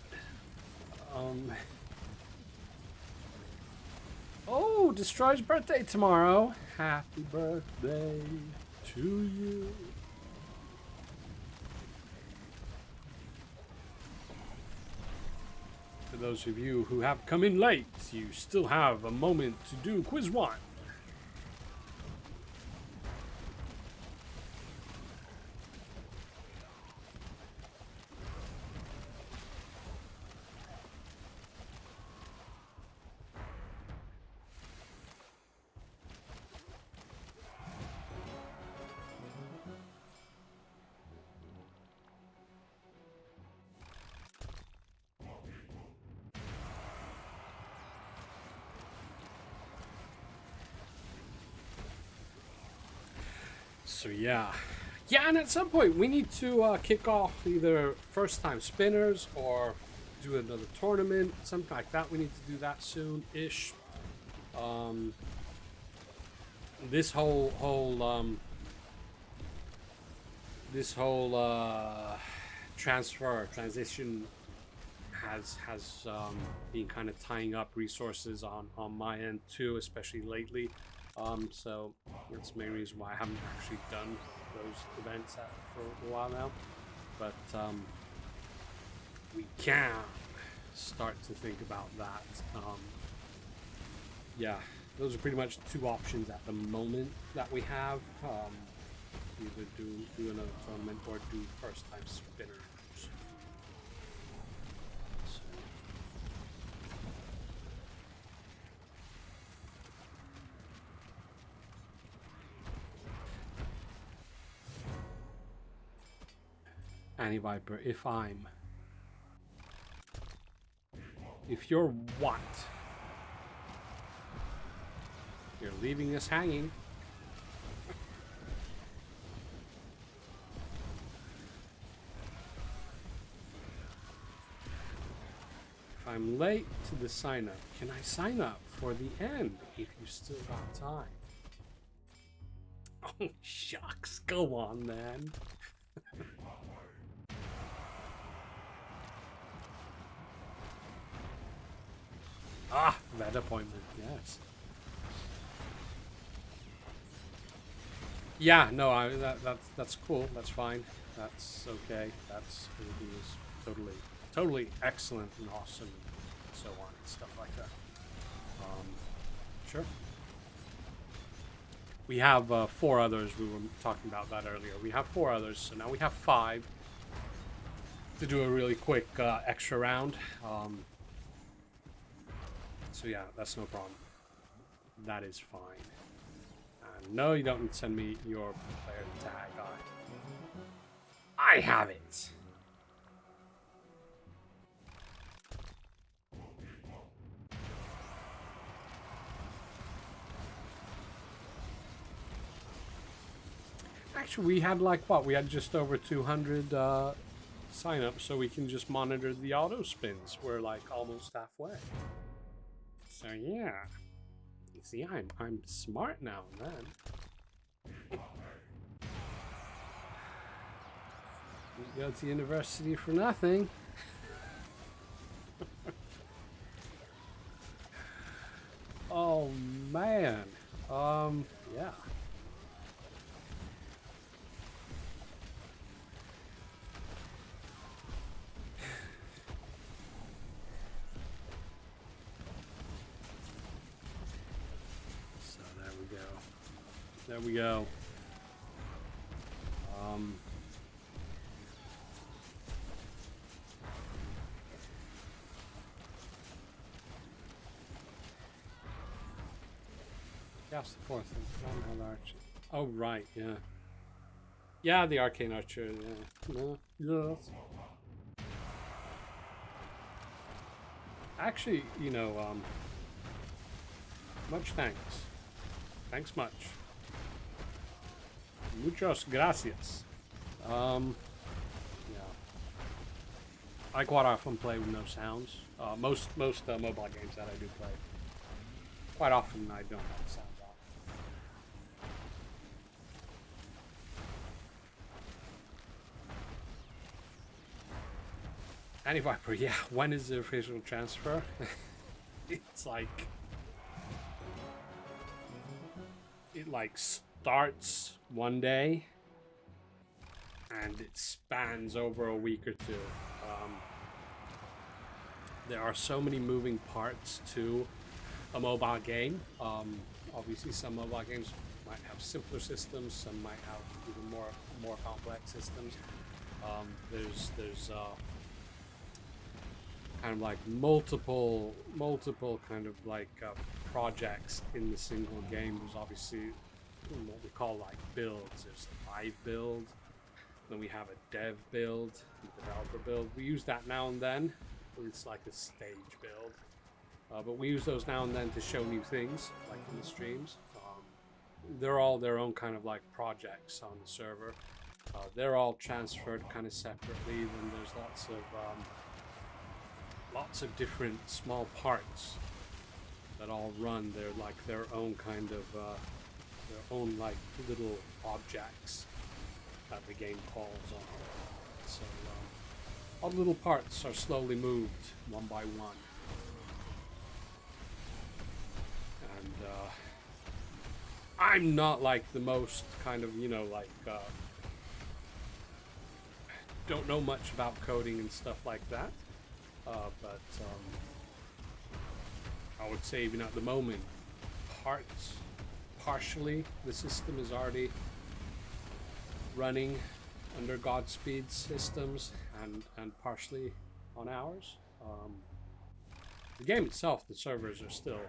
Oh, Destroy's birthday tomorrow. Happy birthday to you. For those of you who have come in late, you still have a moment to do quiz 1. So yeah, and at some point we need to kick off either first time spinners or do another tournament, something like that. We need to do that soon-ish. This whole this whole transition has been kind of tying up resources on my end too, especially lately. So that's the main reason why I haven't actually done those events for a while now. But we can start to think about that. Yeah, those are pretty much two options at the moment that we have. Either do another tournament or do first time spinners. Annie Viper, if you're what? You're leaving us hanging. If I'm late to the sign up, can I sign up for the end if you still got time? Oh, shucks. Go on, man. Ah, that appointment, yes. Yeah, no, that's cool. That's fine. That's okay. That's everything is totally excellent and awesome and so on and stuff like that. Sure. We have 4 others. We were talking about that earlier. We have 4 others, so now we have 5 to do a really quick extra round. So yeah, that's no problem. That is fine. No, you don't send me your player tag on. I have it. Actually, we had like what? We had just over 200 sign-ups, so we can just monitor the auto spins. We're like almost halfway. So yeah. See, I'm smart now, man. You go to university for nothing. Oh man. Yeah. There we go. Cast the 4th. Oh right, yeah. Yeah, the Arcane Archer. Yeah. No. Yes. Actually, you know, much thanks. Thanks much. Muchas gracias. Yeah. I quite often play with no sounds. Most mobile games that I do play, quite often I don't have the sounds on. Annie Viper, yeah. When is the official transfer? It's like it starts one day and it spans over a week or 2. There are so many moving parts to a mobile game. Obviously some mobile games might have simpler systems, some might have even more complex systems. There's kind of like multiple kind of like projects in the single game. There's obviously what we call like builds. There's the live build, then we have a dev build, a developer build. We use that now and then. It's like a stage build, but we use those now and then to show new things, like in the streams. They're all their own kind of like projects on the server. They're all transferred kind of separately. Then there's lots of different small parts that all run. They're like their own kind of their own like little objects that the game calls on. So all the little parts are slowly moved one by one. And I'm not like the most kind of, you know, like don't know much about coding and stuff like that. But I would say even at the moment, partially the system is already running under Godspeed systems and partially on ours. The game itself, the servers are still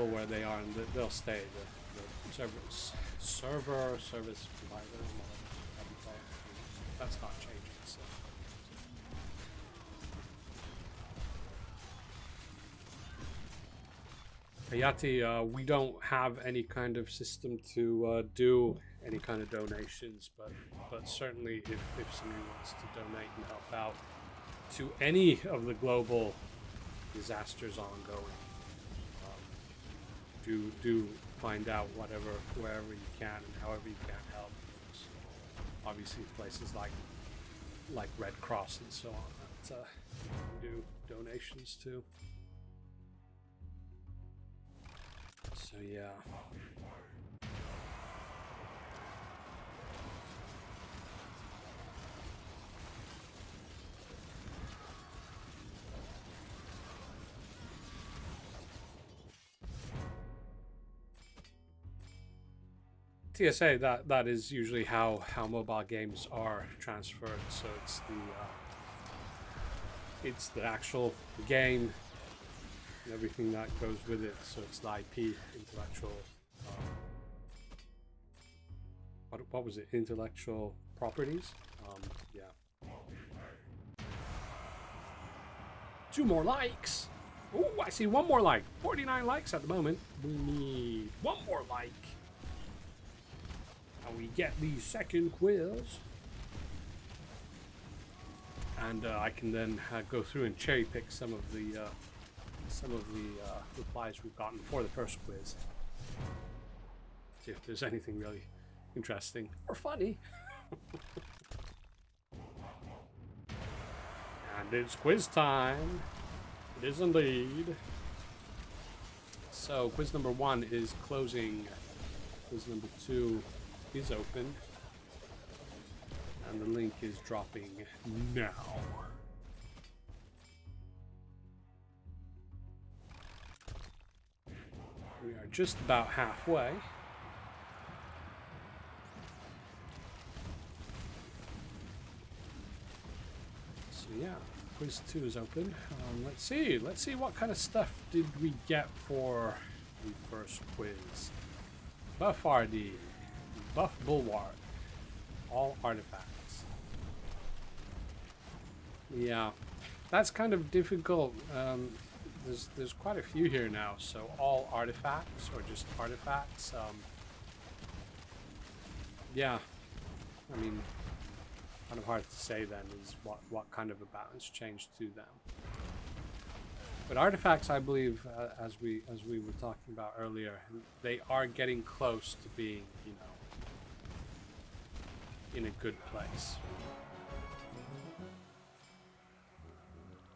where they are, and they'll stay. The server service provider, that's not changing. So. Hayati, we don't have any kind of system to do any kind of donations, but certainly if somebody wants to donate and help out to any of the global disasters ongoing, do find out wherever you can and however you can help. There's obviously places like Red Cross and so on that you can do donations to. So yeah. TSA, that is usually how mobile games are transferred. So it's the actual game and everything that goes with it. So it's the IP, intellectual. What was it? Intellectual properties. Yeah. 2 more likes. Oh, I see 1 more like. 49 likes at the moment. We need 1 more like. And we get the second quiz. And I can then go through and cherry pick some of the replies we've gotten for the first quiz. See if there's anything really interesting or funny. And it's quiz time. It is indeed. So quiz number 1 is closing. Quiz number 2 is open. And the link is dropping now. We are just about halfway. So yeah, quiz 2 is open. Let's see what kind of stuff did we get for the first quiz. Buff RD, buff Bulwark, all artifacts. Yeah, that's kind of difficult. There's quite a few here now, so all artifacts or just artifacts. Yeah, I mean, kind of hard to say then is what kind of a balance change to them. But artifacts, I believe, as we were talking about earlier, they are getting close to being, you know, in a good place.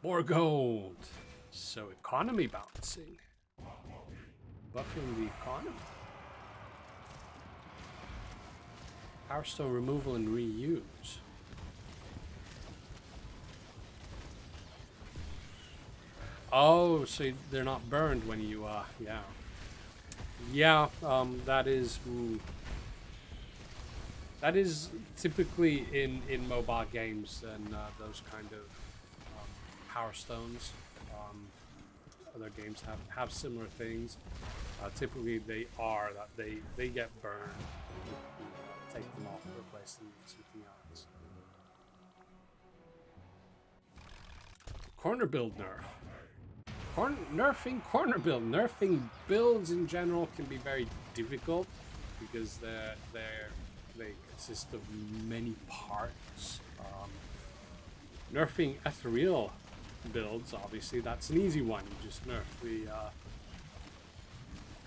More gold. So economy balancing. Buffing the economy. Power stone removal and reuse. Oh, so they're not burned when you, yeah. Yeah, that is typically in mobile games and those kind of power stones. Other games have similar things. Typically they get burned. You take them off and replace them with something else. Corner build nerf. Nerfing corner build. Nerfing builds in general can be very difficult because they consist of many parts. Nerfing ethereal builds, obviously, that's an easy one. You just nerf the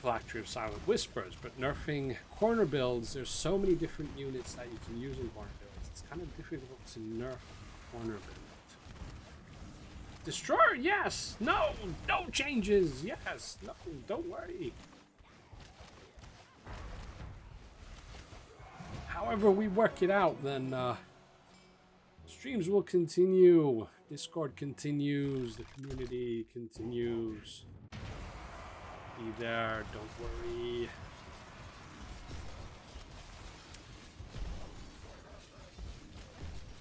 Phylactery of Silent Whispers, but nerfing corner builds, there's so many different units that you can use in corner builds. It's kind of difficult to nerf corner build. Destroyer, yes! No! No changes! Yes! No, don't worry. However we work it out, then streams will continue. Discord continues. The community continues. Be there, don't worry.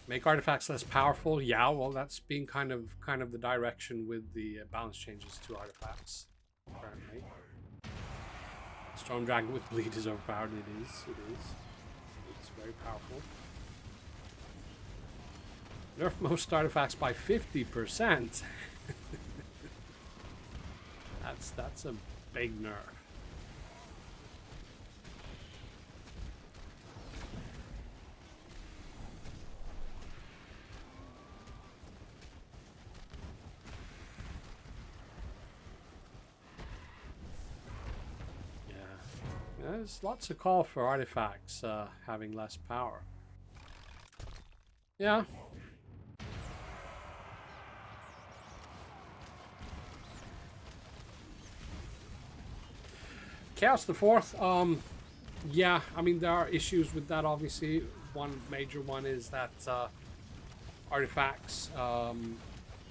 Make artifacts less powerful. Yeah, well, that's been kind of the direction with the balance changes to artifacts currently. Storm Dragon with bleed is overpowered. It is. It's very powerful. Nerf most artifacts by 50%. That's a big nerf. There's lots of call for artifacts having less power. Yeah. Chaos the Fourth. Yeah, I mean, there are issues with that, obviously. One major one is that artifacts,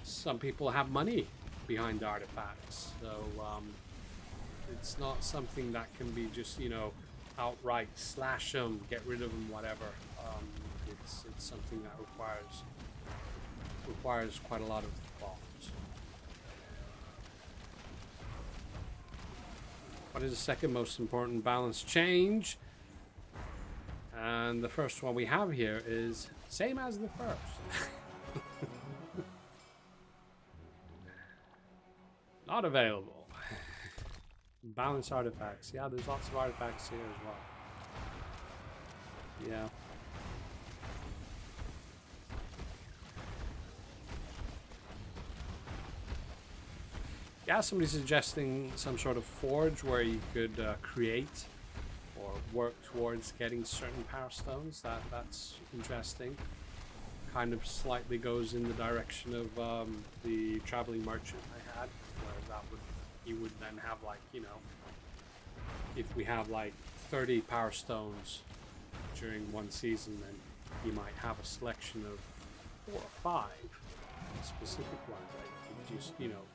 some people have money behind the artifacts. So, it's not something that can be just, you know, outright slash them, get rid of them, whatever. It's something that requires quite a lot of thought. What is the second most important balance change? And the first one we have here is same as the first. Not available. Balance artifacts. Yeah, there's lots of artifacts here as well. Yeah. Yeah, somebody's suggesting some sort of forge where you could create or work towards getting certain power stones. That's interesting. Kind of slightly goes in the direction of the traveling merchant I had, where that would, you would then have, like, you know, if we have like 30 power stones during one season, then you might have a selection of 4 or 5 specific ones that you could just, you know,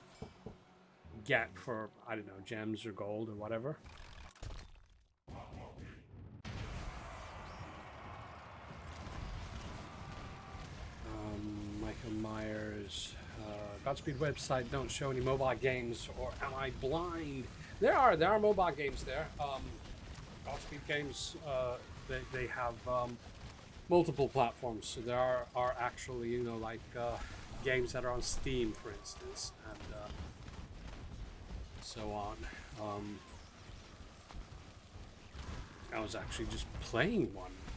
get for, I don't know, gems or gold or whatever. Michael Myers, Godspeed website don't show any mobile games, or am I blind? There are mobile games there. Godspeed games, they have multiple platforms, so there are actually, you know, like games that are on Steam, for instance, and so on. I was actually just playing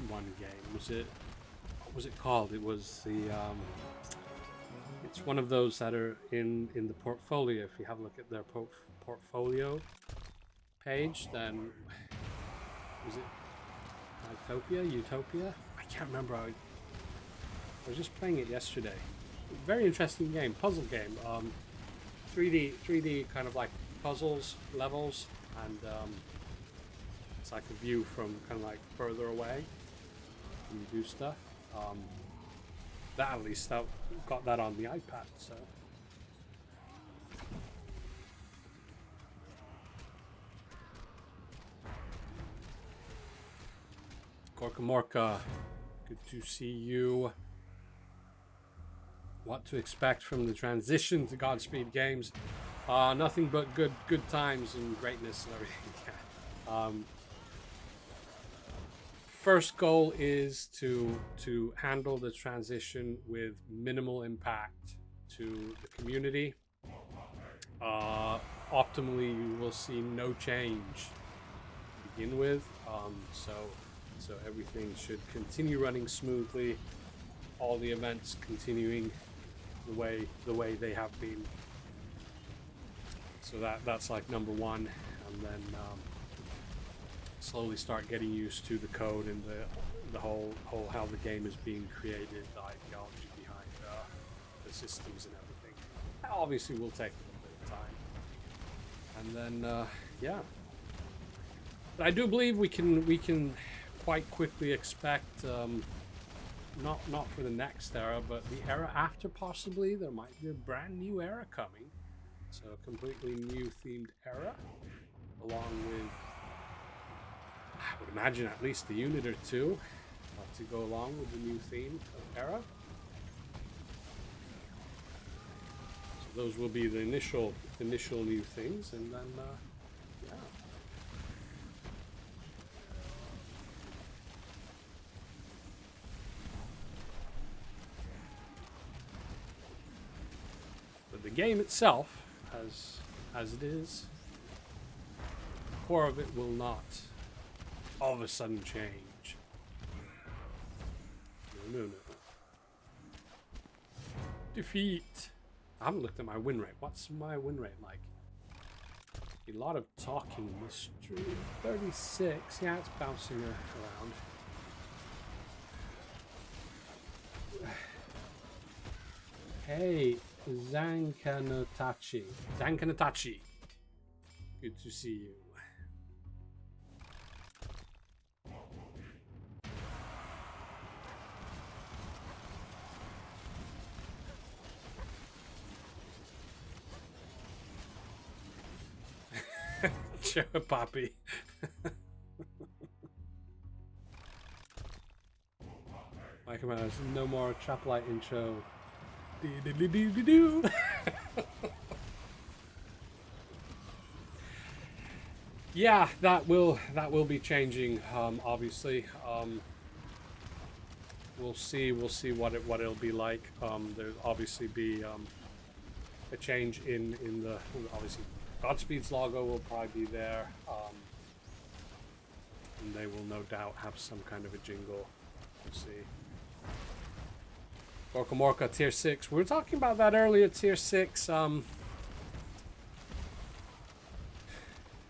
one game. What was it called? It was the it's one of those that are in the portfolio. If you have a look at their portfolio page, then was it Utopia? I can't remember. I was just playing it yesterday. Very interesting game, puzzle game. 3D kind of like puzzles, levels, and it's like a view from kind of like further away when you do stuff. That at least I got that on the iPad, so. Gorkamorka, good to see you. What to expect from the transition to Godspeed games? Nothing but good times and greatness and everything. First goal is to handle the transition with minimal impact to the community. Optimally, you will see no change to begin with. So everything should continue running smoothly. All the events continuing the way they have been. So that's like number one. and then slowly start getting used to the code and the whole how the game is being created, the ideology behind the systems and everything. That obviously will take a little bit of time, and then yeah. But I do believe we can quite quickly expect not for the next era, but the era after, possibly there might be a brand new era coming. So a completely new themed era, along with, I would imagine, at least a unit or two to go along with the new theme of era. So those will be the initial new things, and then yeah. But the game itself, as it is, the core of it will not all of a sudden change. No. Defeat. I haven't looked at my win rate. What's my win rate like? A lot of talking mystery. 36. Yeah, it's bouncing around. Hey, Zankanatachi. Good to see you. Sure, Poppy. Mike Mouse, no more trap light intro. Yeah, that will be changing. Obviously, we'll see what it'll be like. There'll obviously be a change in the obviously. Godspeed's logo will probably be there, and they will no doubt have some kind of a jingle. We'll see. Gorkamorka tier 6. We were talking about that earlier. Tier 6.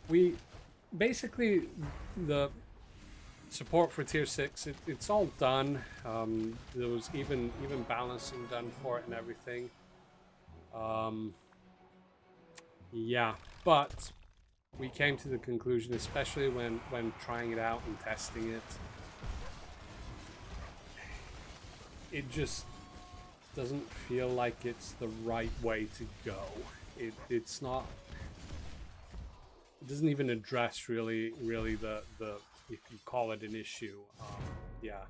We basically, the support for tier 6. It's all done. There was even balancing done for it and everything. Yeah, but we came to the conclusion, especially when trying it out and testing it, it just doesn't feel like it's the right way to go. It's not. It doesn't even address really the if you call it an issue. Yeah.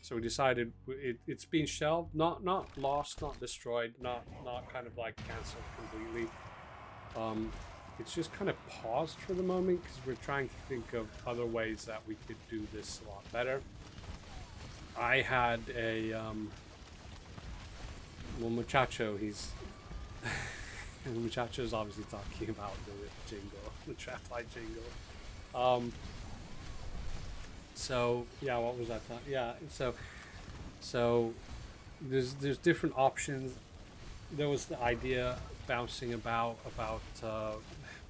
So we decided it's been shelved, not lost, not destroyed, not kind of like cancelled completely. It's just kind of paused for the moment because we're trying to think of other ways that we could do this a lot better. I had a well, Muchacho, he's Muchacho's obviously talking about the jingle, the trap light jingle. So yeah, what was that? Yeah, so there's different options. There was the idea bouncing about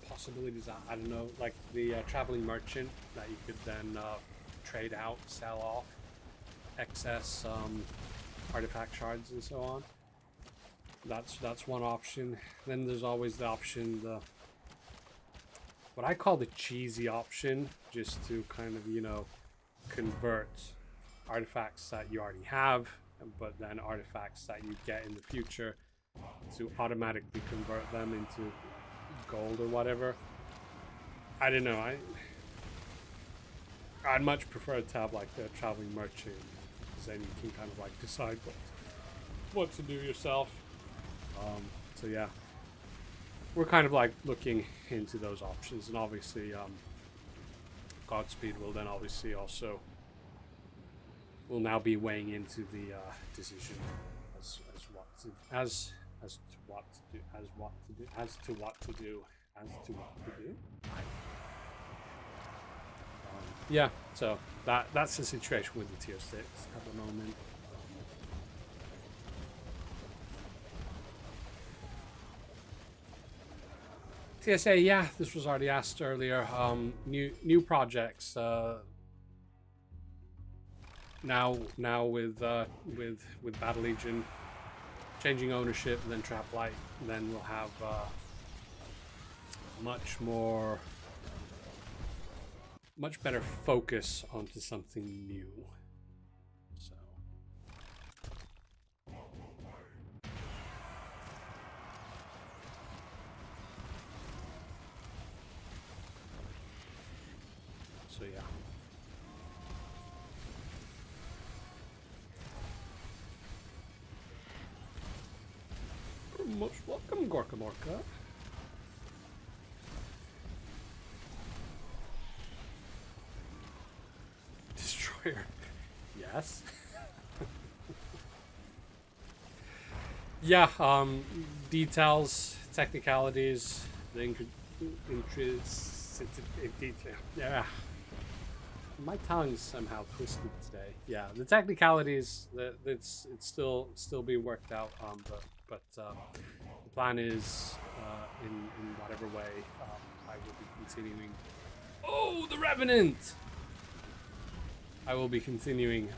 possibilities. I don't know, like the traveling merchant that you could then trade out, sell off excess artifact shards and so on. That's one option. Then there's always the option, what I call the cheesy option, just to kind of, you know, convert artifacts that you already have, but then artifacts that you get in the future, to automatically convert them into gold or whatever. I don't know. I'd much prefer to have like the traveling merchant, because then you can kind of like decide what to do yourself. So yeah, we're kind of like looking into those options, and obviously Godspeed will then obviously also will now be weighing into the decision as what to do. Yeah, so that's the situation with the tier 6 at the moment. TSA, yeah, this was already asked earlier. New projects. Now with Battle Legion changing ownership, and then Trap Light, then we'll have much better focus onto something new. So yeah. Most welcome, Gorka Morka. Destroyer. Yes. Yeah, details, technicalities, the detail. Yeah. My tongue's somehow twisted today. Yeah, the technicalities, it's still being worked out. But the plan is, in whatever way, I will be continuing. Oh, the Revenant! I will be continuing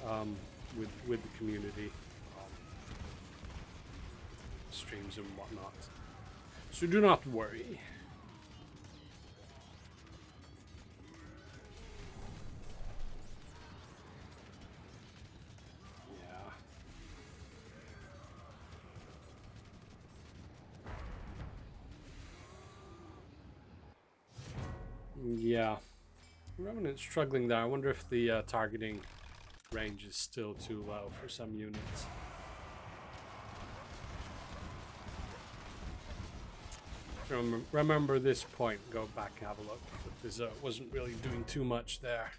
with the community streams and whatnot. So do not worry. Yeah, Revenant's struggling there. I wonder if the targeting range is still too low for some units. Remember this point, go back and have a look. Because wasn't really doing too much there.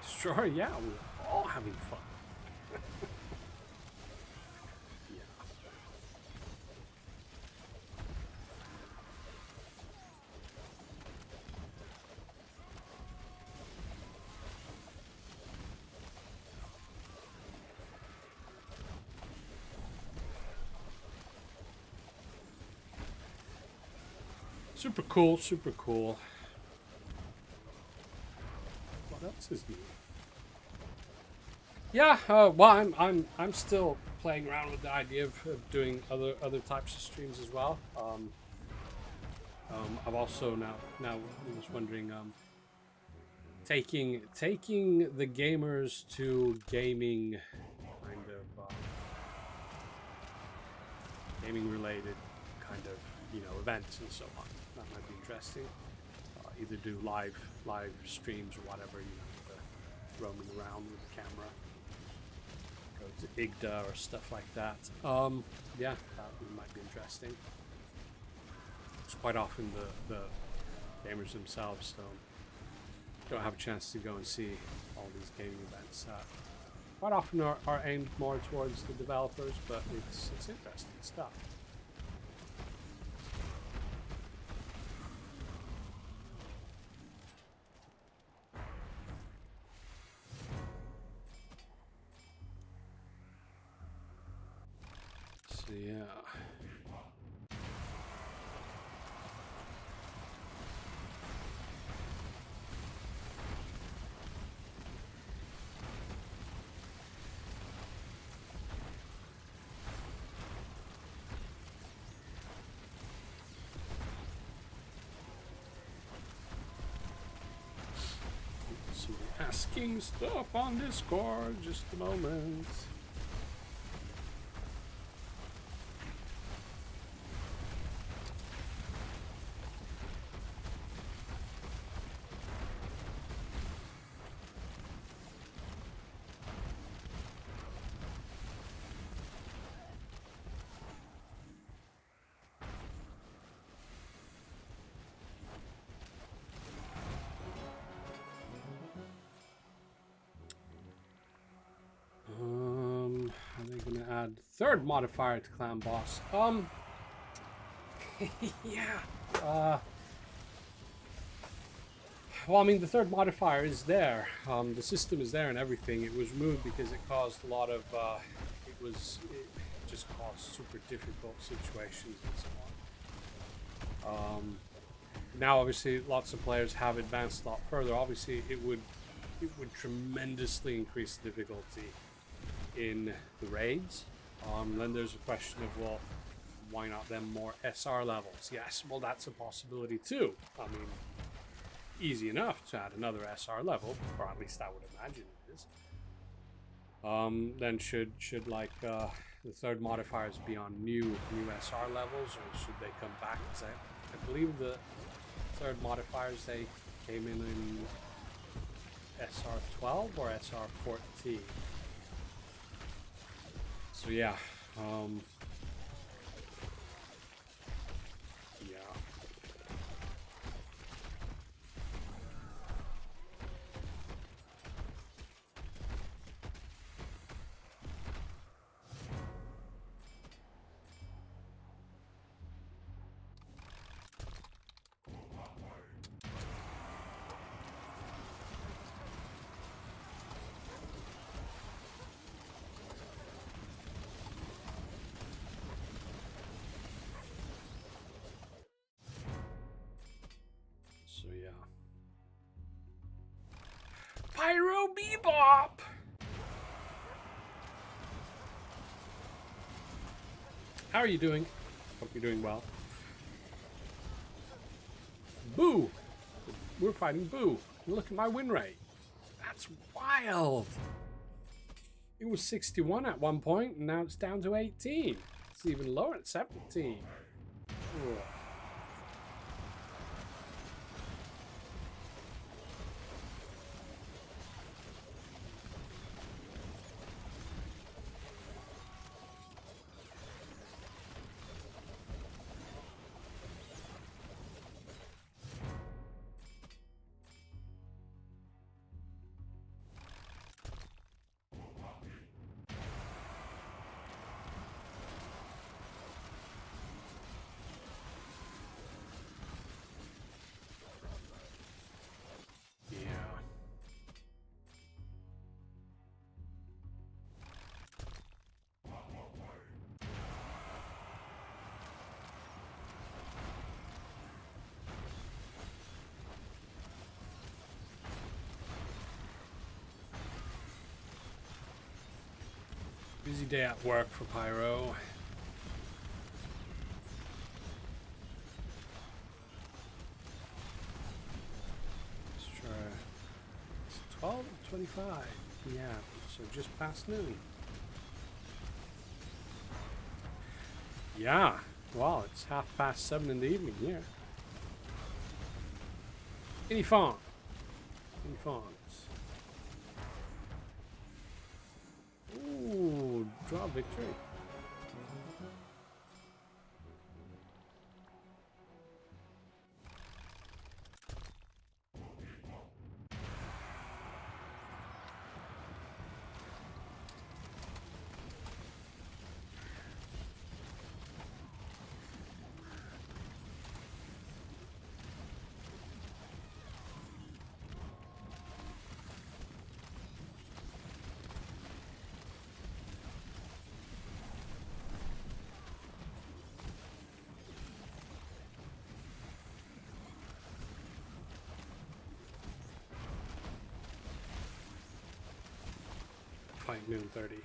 Destroyer, yeah, we're all having fun. Super cool, super cool. What else is new? Yeah, well, I'm still playing around with the idea of doing other types of streams as well. I've also now was wondering, taking the gamers to gaming, kind of gaming related kind of, you know, events and so on. That might be interesting. Either do live streams or whatever, you know, roaming around with the camera. Go to Igda or stuff like that. Yeah, that might be interesting. It's quite often the gamers themselves don't have a chance to go and see all these gaming events. Quite often are aimed more towards the developers, but it's interesting stuff. So yeah. Asking stuff on Discord, just a moment. Third modifier to clan boss. Yeah. Well, I mean, the third modifier is there. The system is there and everything. It was removed because it caused a lot of it just caused super difficult situations and so on. Now, obviously, lots of players have advanced a lot further. Obviously, it would tremendously increase the difficulty in the raids. Then there's a question of, well, why not them more SR levels? Yes, well, that's a possibility too. I mean, easy enough to add another SR level, or at least I would imagine it is. Then should like the third modifiers be on new SR levels, or should they come back? Because I believe the third modifiers, they came in SR 12 or SR 14. So yeah, Pyro Bebop! How are you doing? Hope you're doing well. Boo! We're fighting Boo. Look at my win rate. That's wild. It was 61 at one point, and now it's down to 18. It's even lower at 17. Ugh. Busy day at work for Pyro. Let's try. It's 12:25 p.m. So just past noon. Yeah. Wow, it's 7:30 in the evening here. Any fun? Any fun? Ooh, draw victory. Fight noon 30.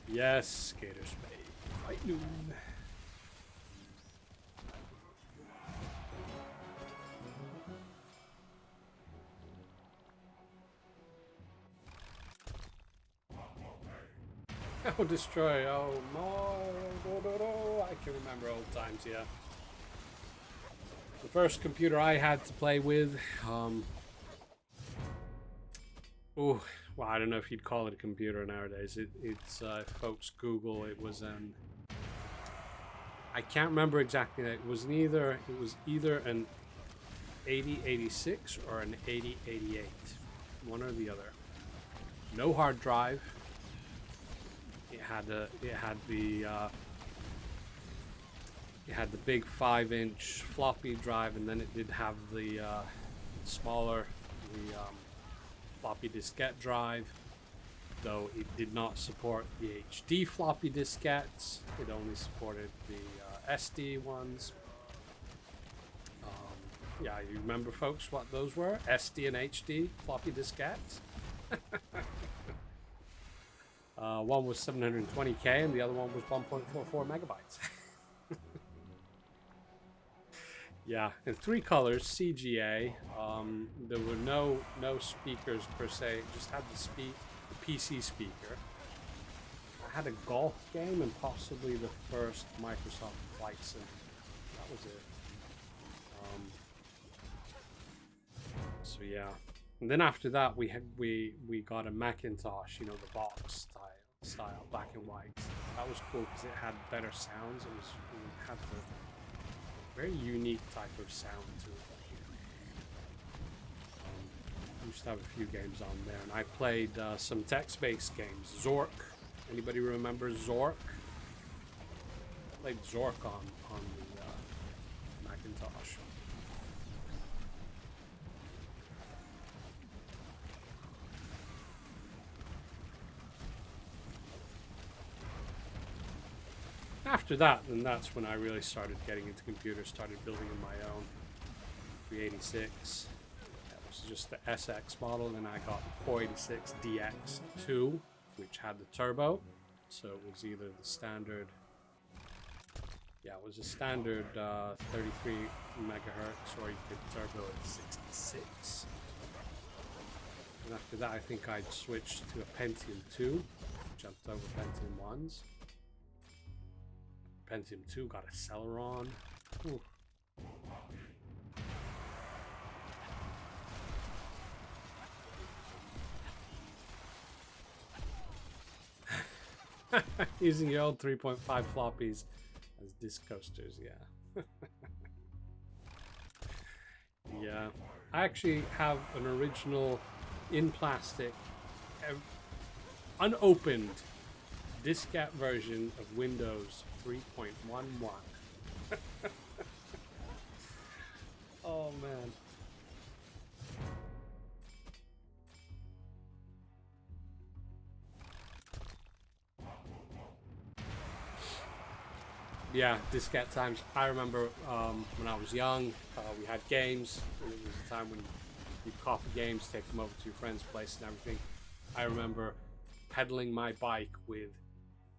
Yes, Skater Spade. Fight noon. Oh, destroy. Oh, no. I can remember old times, yeah. The first computer I had to play with, oh, well, I don't know if you'd call it a computer nowadays. It's if folks Google, it was an, I can't remember exactly. It was either an 8086 or an 8088, one or the other. No hard drive. It had the big 5-inch floppy drive, and then it did have the smaller, floppy diskette drive, though it did not support the HD floppy diskettes. It only supported the SD ones. Yeah, you remember, folks, what those were? SD and HD floppy diskettes. One was 720K and the other one was 1.44 megabytes. Yeah, in 3 colors, CGA. There were no speakers per se, just had the PC speaker. I had a golf game and possibly the first Microsoft Flight Sim. That was it. So yeah, and then after that we got a Macintosh, you know, the box style black and white. That was cool because it had better sounds. It had a very unique type of sound to it. Used to have a few games on there, and I played some text-based games. Zork. Anybody remember Zork? I played Zork on the Macintosh. After that, then that's when I really started getting into computers, started building in my own 386. That was just the SX model, and then I got the 486 DX2, which had the turbo. So it was either the standard, yeah, it was a standard 33 megahertz, or you could turbo at 66. And after that, I think I'd switched to a Pentium 2, jumped over Pentium 1s. Pentium 2 got a Celeron. Ooh. Using your old 3.5 floppies as disc coasters, yeah. Yeah. I actually have an original in plastic, unopened diskette version of Windows 3.11. Oh man. Yeah, diskette times. I remember when I was young, we had games. It was a time when you'd copy games, take them over to your friend's place and everything. I remember pedaling my bike with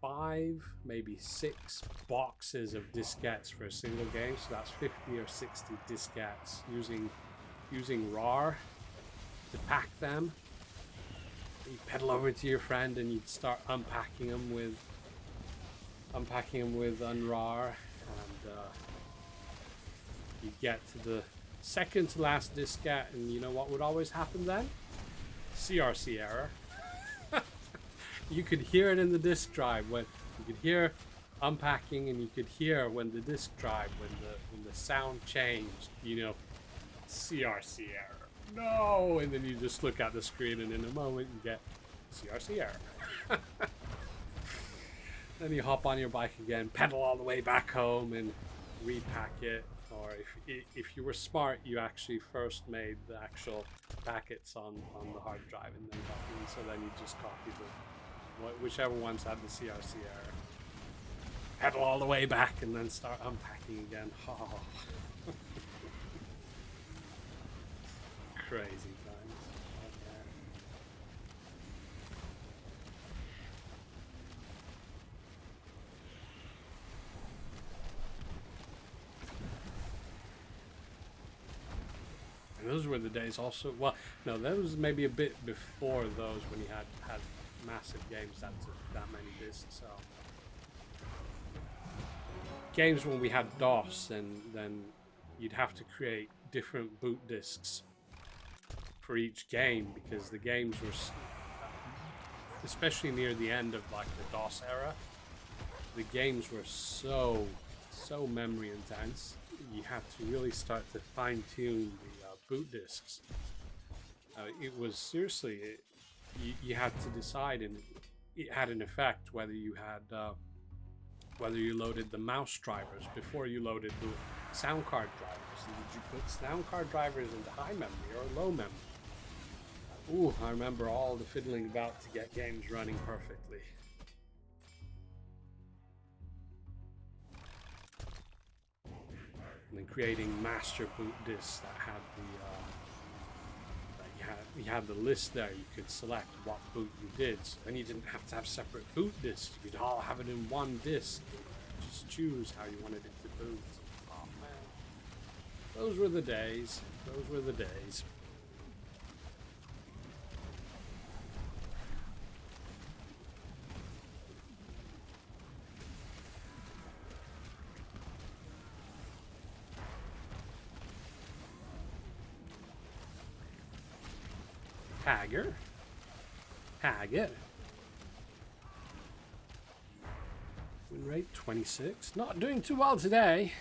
5, maybe 6 boxes of diskettes for a single game. So that's 50 or 60 diskettes using RAR to pack them. You pedal over to your friend and you'd start unpacking them with unrar, and you get to the second to last diskette, and you know what would always happen then? CRC error. You could hear it in the disk drive when you could hear unpacking, and you could hear when the disk drive, when the sound changed, you know, CRC error. No, and then you just look at the screen, and in a moment you get CRC error. Then you hop on your bike again, pedal all the way back home, and repack it. Or if you were smart, you actually first made the actual packets on the hard drive and then copied. So then you just copy whichever ones had the CRC error. Pedal all the way back and then start unpacking again. Oh. Crazy times. Okay. And those were the days also. Well, no, that was maybe a bit before those, when you had massive games that took that many discs. So games when we had DOS, and then you'd have to create different boot discs for each game, because the games were, especially near the end of like the DOS era, the games were so memory intense. You had to really start to fine-tune the boot discs. It was seriously, you had to decide, and it had an effect whether you had whether you loaded the mouse drivers before you loaded the sound card drivers. And did you put sound card drivers into high memory or low memory? Ooh, I remember all the fiddling about to get games running perfectly. And then creating master boot disks that had the you had the list there. You could select what boot you did, so then you didn't have to have separate boot disks. You could all have it in one disk. Just choose how you wanted it to boot. Oh man, those were the days. Those were the days. Haggard. Win rate 26. Not doing too well today.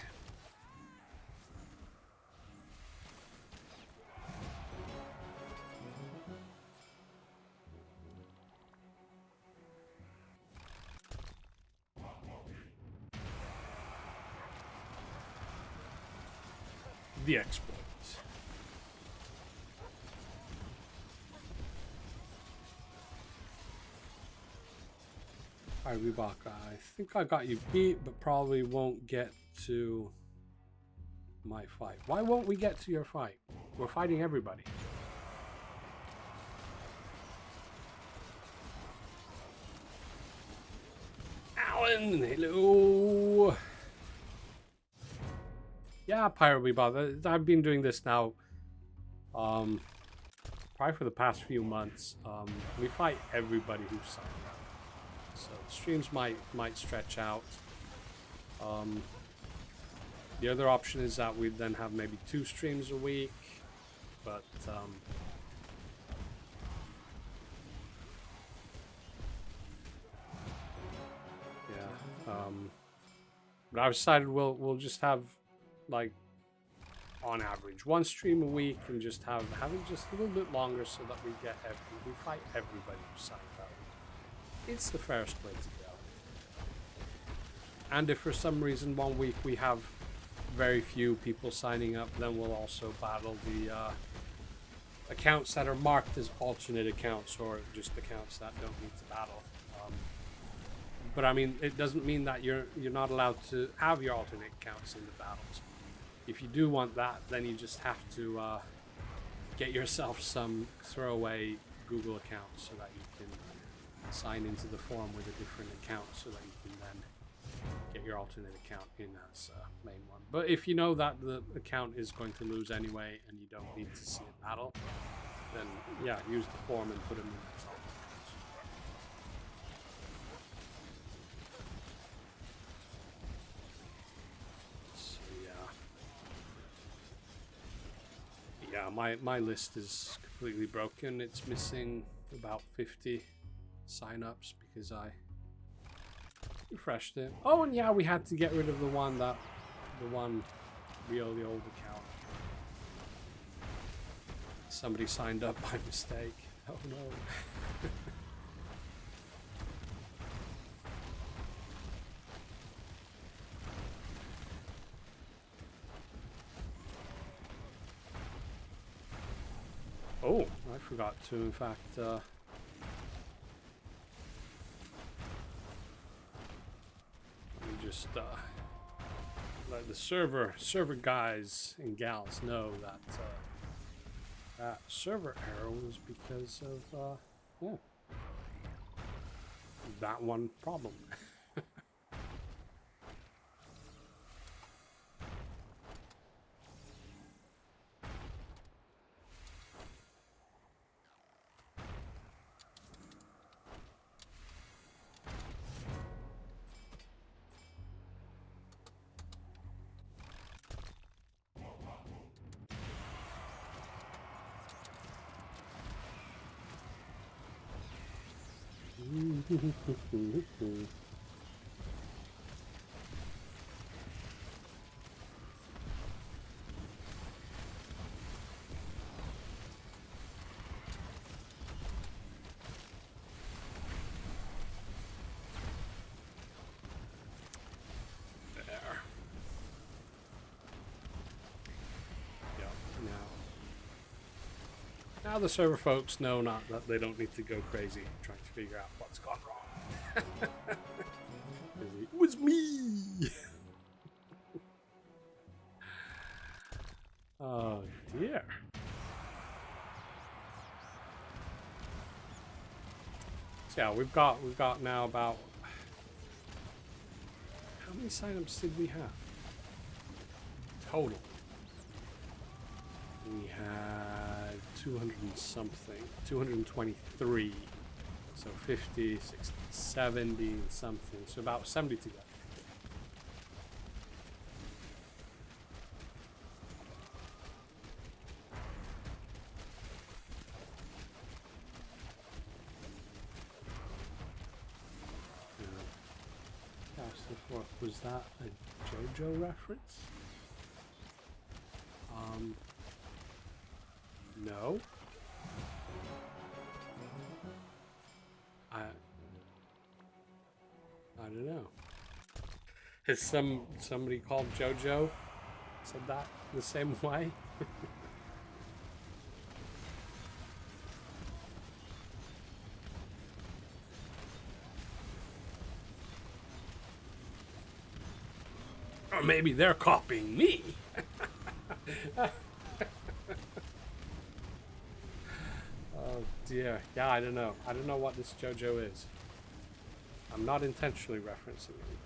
The exploits. Alright, Rebaka, I think I got you beat, but probably won't get to my fight. Why won't we get to your fight? We're fighting everybody. Alan, hello. Yeah, Pirate Rebaka. I've been doing this now probably for the past few months. We fight everybody who's signed up. So streams might stretch out. The other option is that we then have maybe 2 streams a week, but but I've decided we'll just have like on average 1 stream a week and just have it just a little bit longer so that we fight everybody who signed up. It's the fairest way to go. And if for some reason 1 week we have very few people signing up, then we'll also battle the accounts that are marked as alternate accounts, or just accounts that don't need to battle. But I mean, it doesn't mean that you're not allowed to have your alternate accounts in the battles. If you do want that, then you just have to get yourself some throwaway Google account so that you can sign into the forum with a different account, so that you can then get your alternate account in as main one. But if you know that the account is going to lose anyway and you don't need to see it battle, then yeah, use the forum and put them in as alternate accounts. So yeah, my list is completely broken. It's missing about 50 sign-ups because I refreshed it. Oh, and yeah, we had to get rid of the one really old account. Somebody signed up by mistake. Oh no. Oh, I forgot to, in fact, just let the server guys and gals know that that server error was because of yeah, that one problem. Now the server folks know not that they don't need to go crazy trying to figure out what's gone wrong. It was me! Oh dear. So yeah, we've got now about, how many signups did we have? Total. We had 200 and something, 223. So 50, 60, 70 and something. So about 70 together. Was that a JoJo reference? No. I don't know. Has somebody called JoJo said that the same way? Or maybe they're copying me. Oh dear. Yeah, I don't know. I don't know what this JoJo is. I'm not intentionally referencing it.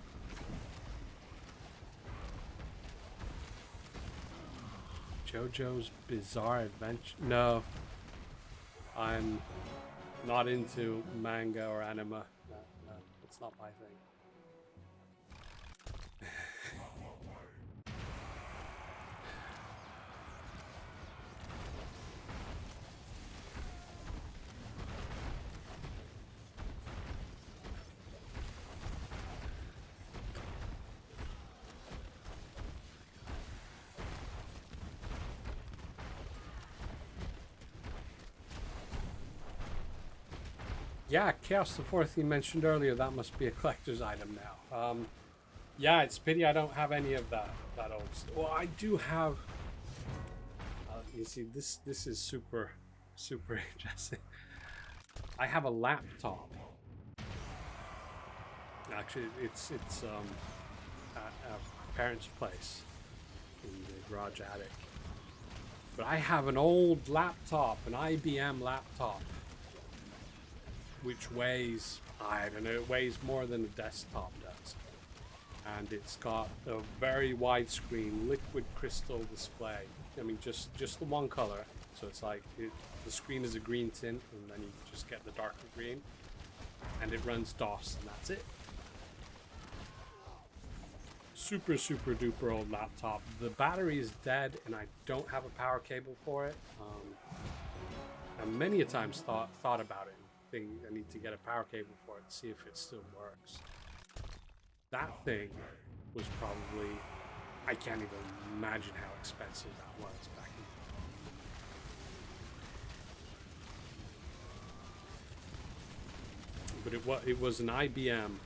JoJo's Bizarre Adventure. No. I'm not into manga or anime. No, it's not my thing. Yeah, Chaos the Fourth you mentioned earlier, that must be a collector's item now. Yeah, it's a pity I don't have any of that old stuff. Well, I do have, you see, this is super interesting. I have a laptop. Actually, it's at my parents' place in the garage attic. But I have an old laptop, an IBM laptop, which weighs, I don't know, it weighs more than a desktop does. And it's got a very widescreen liquid crystal display. I mean, just the one color. So it's like, the screen is a green tint, and then you just get the darker green. And it runs DOS, and that's it. Super duper old laptop. The battery is dead, and I don't have a power cable for it. And many a times thought about it. Think I need to get a power cable for it to see if it still works. That thing was probably, I can't even imagine how expensive that was back in. But it was an IBM.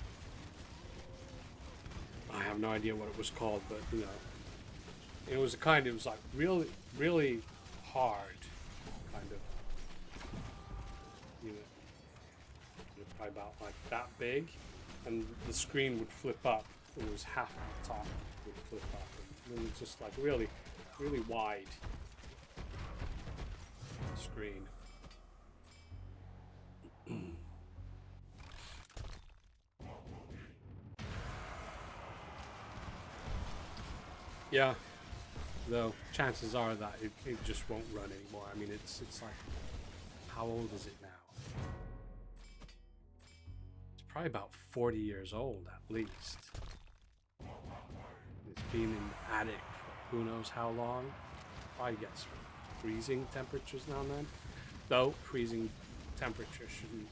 I have no idea what it was called, but you know, it was like really hard, kind of. You know, probably about like that big, and the screen would flip up. It was half the top would flip up, and then it's just like really wide screen. Yeah, though chances are that it just won't run anymore. I mean, it's like, how old is it now? It's probably about 40 years old at least. It's been in the attic for who knows how long. Probably gets freezing temperatures now and then. Though freezing temperature shouldn't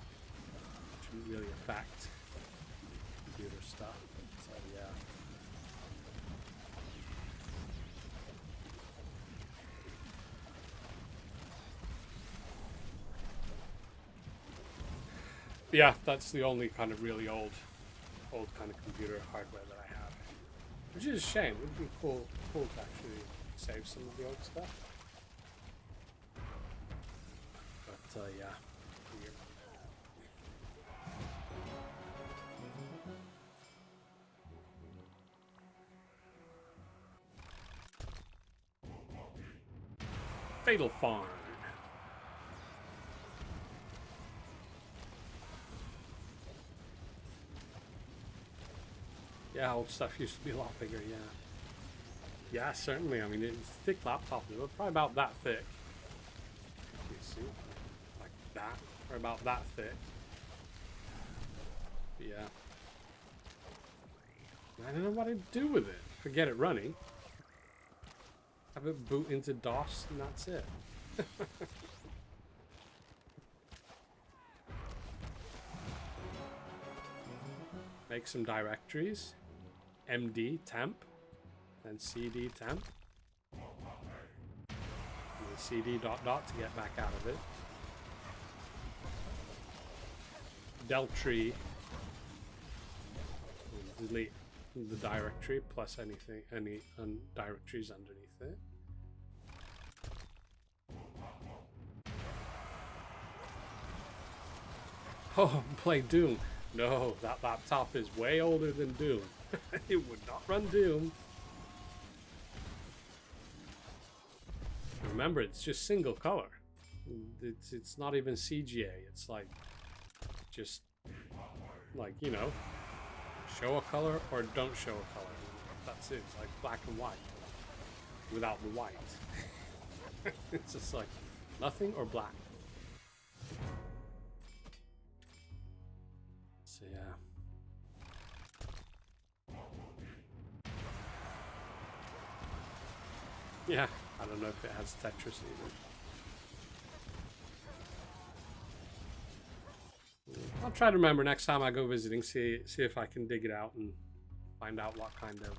really affect computer stuff. So yeah. Yeah, that's the only kind of really old kind of computer hardware that I have. Which is a shame. It would be cool to actually save some of the old stuff. yeah. Weird. Fatal Farm. Yeah, old stuff used to be a lot bigger, yeah. Yeah, certainly. I mean, it's a thick laptop. It was probably about that thick. You see? Like that. Or about that thick. But yeah. I don't know what to do with it. Forget it running. Have it boot into DOS and that's it. Make some directories. MD temp. Then CD temp. And then CD ... to get back out of it. Del tree. Delete the directory plus anything, any directories underneath it. Oh, play Doom. No, that laptop is way older than Doom. It would not run Doom. Remember, it's just single color. It's not even CGA. It's like just like, you know, show a color or don't show a color. That's it. It's like black and white without the white. It's just like nothing or black. So yeah. Yeah, I don't know if it has Tetris either. I'll try to remember next time I go visiting, see if I can dig it out and find out what kind of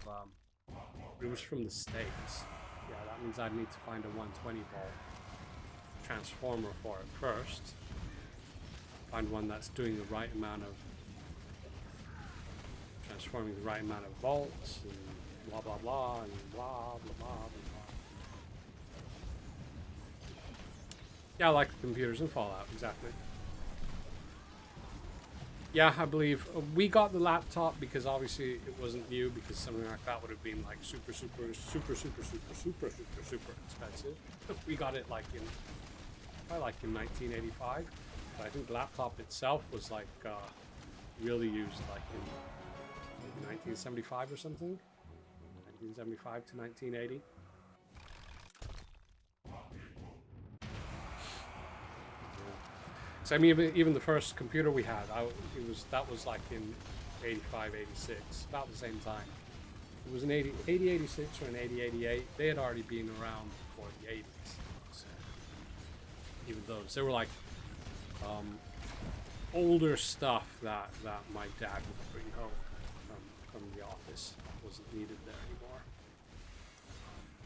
it was from the States. Yeah, that means I'd need to find a 120 volt transformer for it first. Find one that's doing the right amount of transforming the right amount of volts and blah blah blah and blah blah blah blah blah. Yeah, like the computers in Fallout, exactly. Yeah, I believe we got the laptop because obviously it wasn't new, because something like that would have been like super expensive. We got it like in probably like in 1985, but I think the laptop itself was like really used like in maybe 1975 or something, 1975 to 1980. So I mean, even the first computer we had, that was like in 85, 86, about the same time. It was an 80, 86 or an 80, 88. They had already been around before the 80s. So even those, they were like older stuff that my dad would bring home from the office. It wasn't needed there anymore.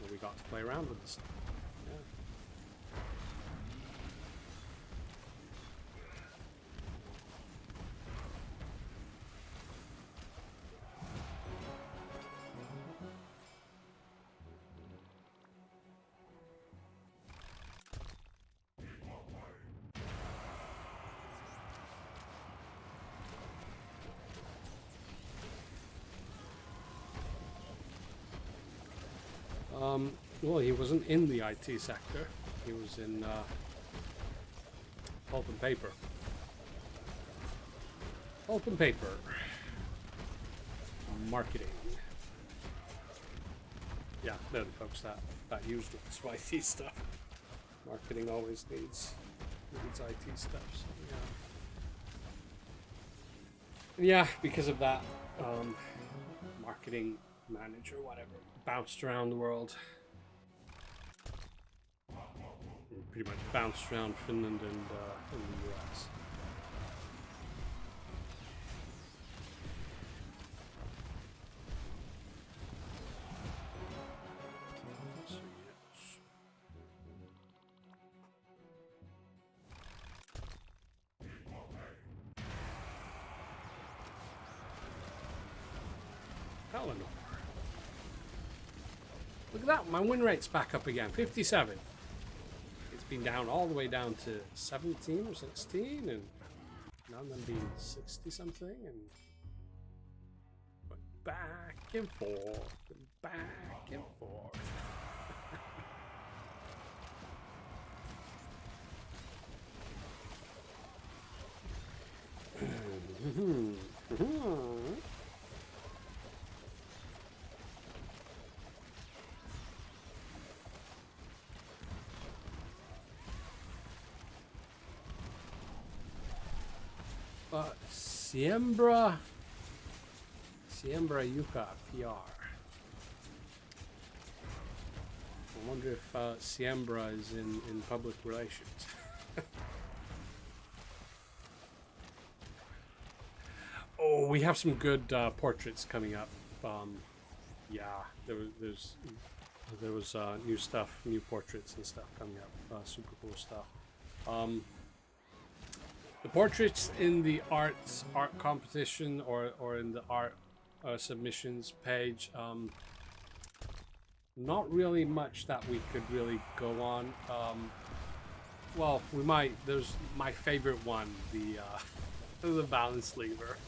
And we got to play around with the stuff. Yeah. Well, he wasn't in the IT sector. He was in pulp and paper. Pulp and paper. Marketing. Yeah, they're the folks that use lots of IT stuff. Marketing always needs IT stuff. So yeah. Yeah, because of that, marketing manager, whatever, bounced around the world. Pretty much bounced around Finland and in the US. So, yes. Eleanor. Look at that, my win rate's back up again, 57. been down all the way down to 17 or 16, and now them being 60 something, and back and forth and back and forth. Seymoura Yuka PR. I wonder if Seymoura is in public relations. Oh, we have some good portraits coming up. Yeah, there was new stuff, new portraits and stuff coming up. Super cool stuff. The portraits in the art competition or in the art submissions page, not really much that we could really go on. Well, we might. There's my favorite one, the balance lever.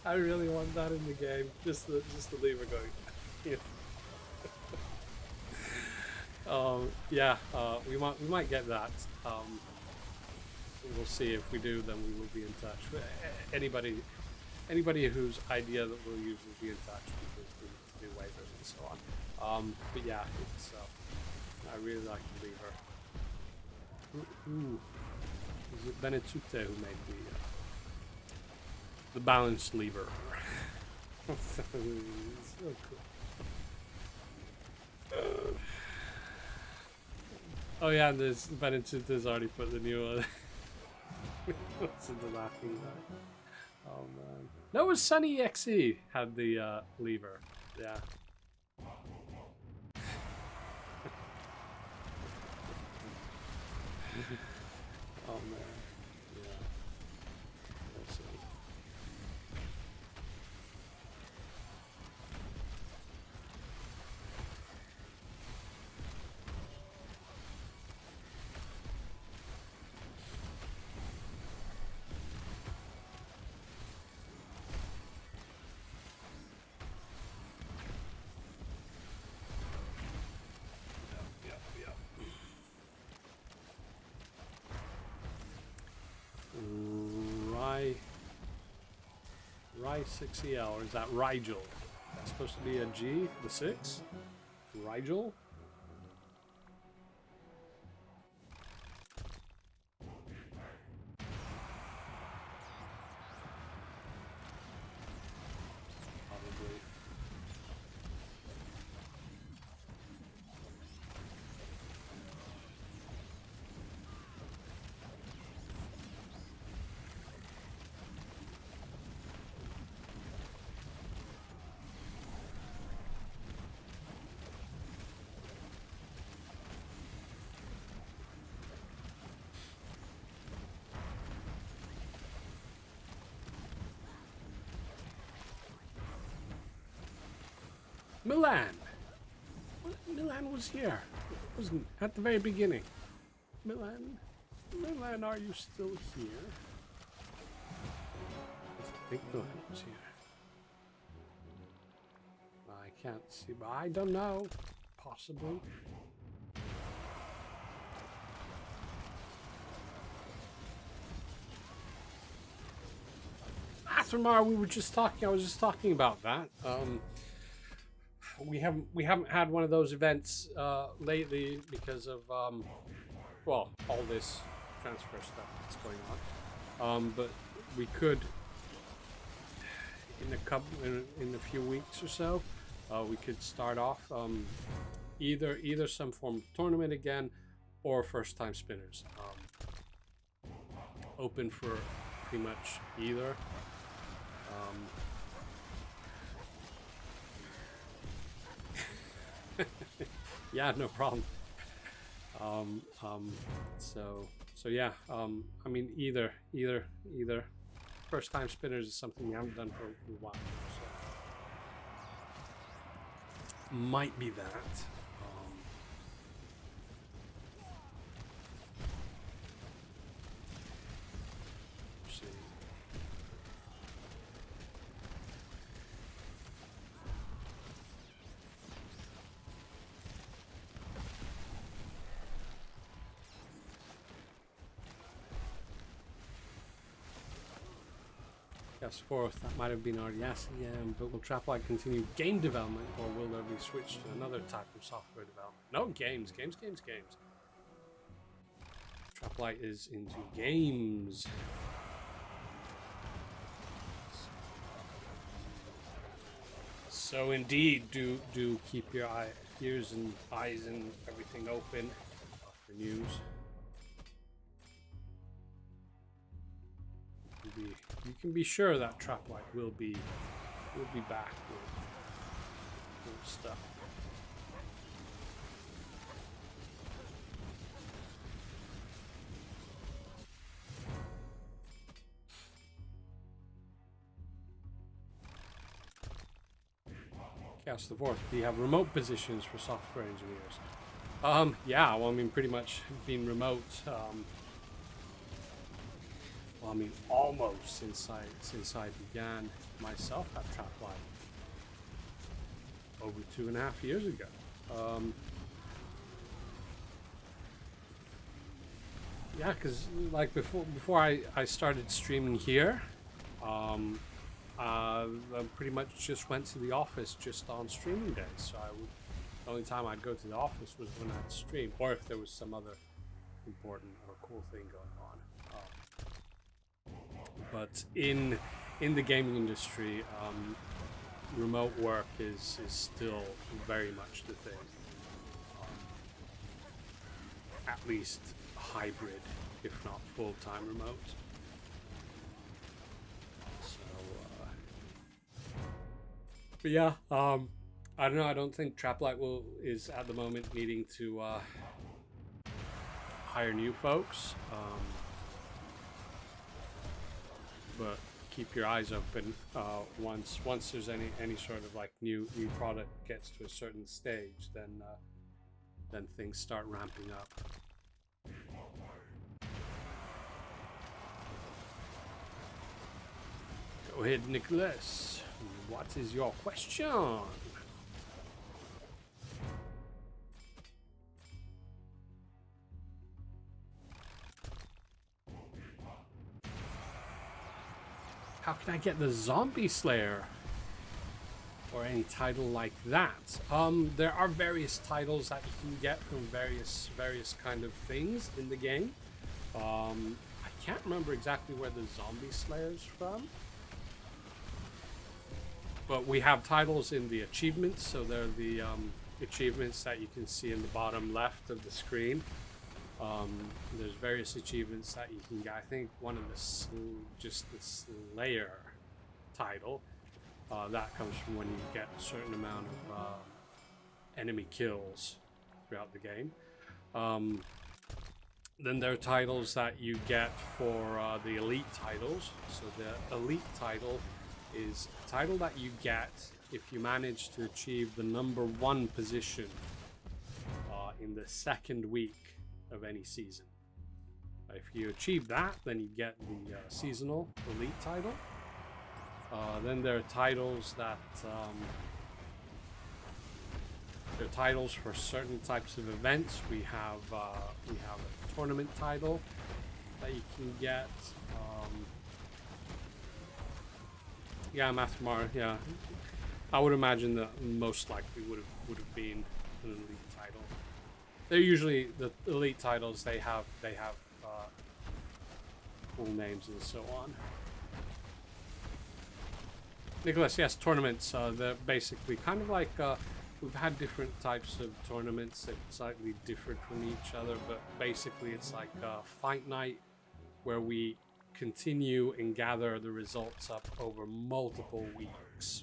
I really want that in the game. Just the lever going. Yeah. We might get that. We'll see. If we do, then we will be in touch. Anybody whose idea that we'll use will be in touch because we do waivers and so on. But yeah, it's I really like the lever. Ooh. Is it Benetute who made the balance lever? So cool. Oh yeah, and there's Benetute's already put the new one. What's in the laughing guy? Oh man. No, it was Sunnyexe had the lever. Yeah. Oh man. Yeah. Let's see. Ry 6EL, or is that Rigel? That's supposed to be a G, the 6? Rigel? Probably. Milan! Milan was here. It wasn't at the very beginning. Milan, are you still here? I think Milan was here. I can't see, but I don't know. Possibly. Athramar, we were just talking. I was just talking about that. We haven't had one of those events lately because of well, all this transfer stuff that's going on. But we could in a few weeks or so, we could start off either some form of tournament again or first time spinners. Open for pretty much either. Yeah, no problem. So yeah, I mean either first time spinners is something we haven't done for a while, so might be that. Guess fourth, that might have been RDS, but will Traplight continue game development, or will there be switched to another type of software development? No, games. Traplight is into games. So indeed, do keep your ears and eyes and everything open for news. You can be sure that Traplight will be back with stuff. Chaos the Fourth. Do you have remote positions for software engineers? Yeah. Well, I mean, pretty much being remote. Well, I mean, almost since I began myself at Traplight over 2.5 years ago. Yeah, because like before I started streaming here, I pretty much just went to the office just on streaming days. So the only time I'd go to the office was when I'd stream, or if there was some other important or cool thing going on. But in the gaming industry, remote work is still very much the thing. At least hybrid, if not full-time remote. But yeah, I don't know. I don't think Traplight is at the moment needing to hire new folks. But keep your eyes open. Once there's any sort of like new product gets to a certain stage, then things start ramping up. Go ahead, Nicholas. What is your question? How can I get the Zombie Slayer? Or any title like that? There are various titles that you can get from various kind of things in the game. I can't remember exactly where the Zombie Slayer's from. But we have titles in the achievements, so they're the achievements that you can see in the bottom left of the screen. There's various achievements that you can get. I think one of just the Slayer title, that comes from when you get a certain amount of enemy kills throughout the game. Then there are titles that you get for the elite titles. So the elite title is a title that you get if you manage to achieve the #1 position in the 2nd week of any season. If you achieve that, then you get the seasonal elite title. Then there are titles that they're titles for certain types of events. We have a tournament title that you can get. Yeah, Mathmar. Yeah, I would imagine that most likely would have been an elite title. They're usually the elite titles. They have cool names and so on. Nicholas, yes, tournaments. They're basically kind of like we've had different types of tournaments that slightly different from each other, but basically it's like a fight night where we continue and gather the results up over multiple weeks.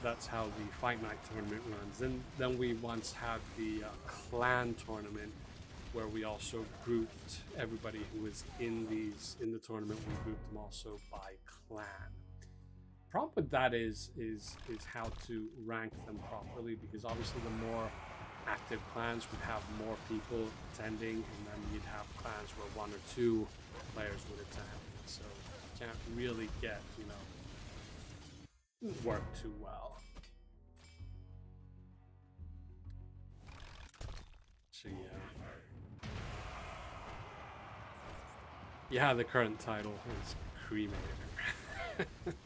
That's how the Fight Night tournament runs. Then we once had the clan tournament, where we also grouped everybody who was in the tournament. We grouped them also by clan. Problem with that is how to rank them properly, because obviously the more active clans would have more people attending, and then you'd have clans where 1 or 2 players would attend. So you can't really get, work too well. So yeah, the current title is cremator.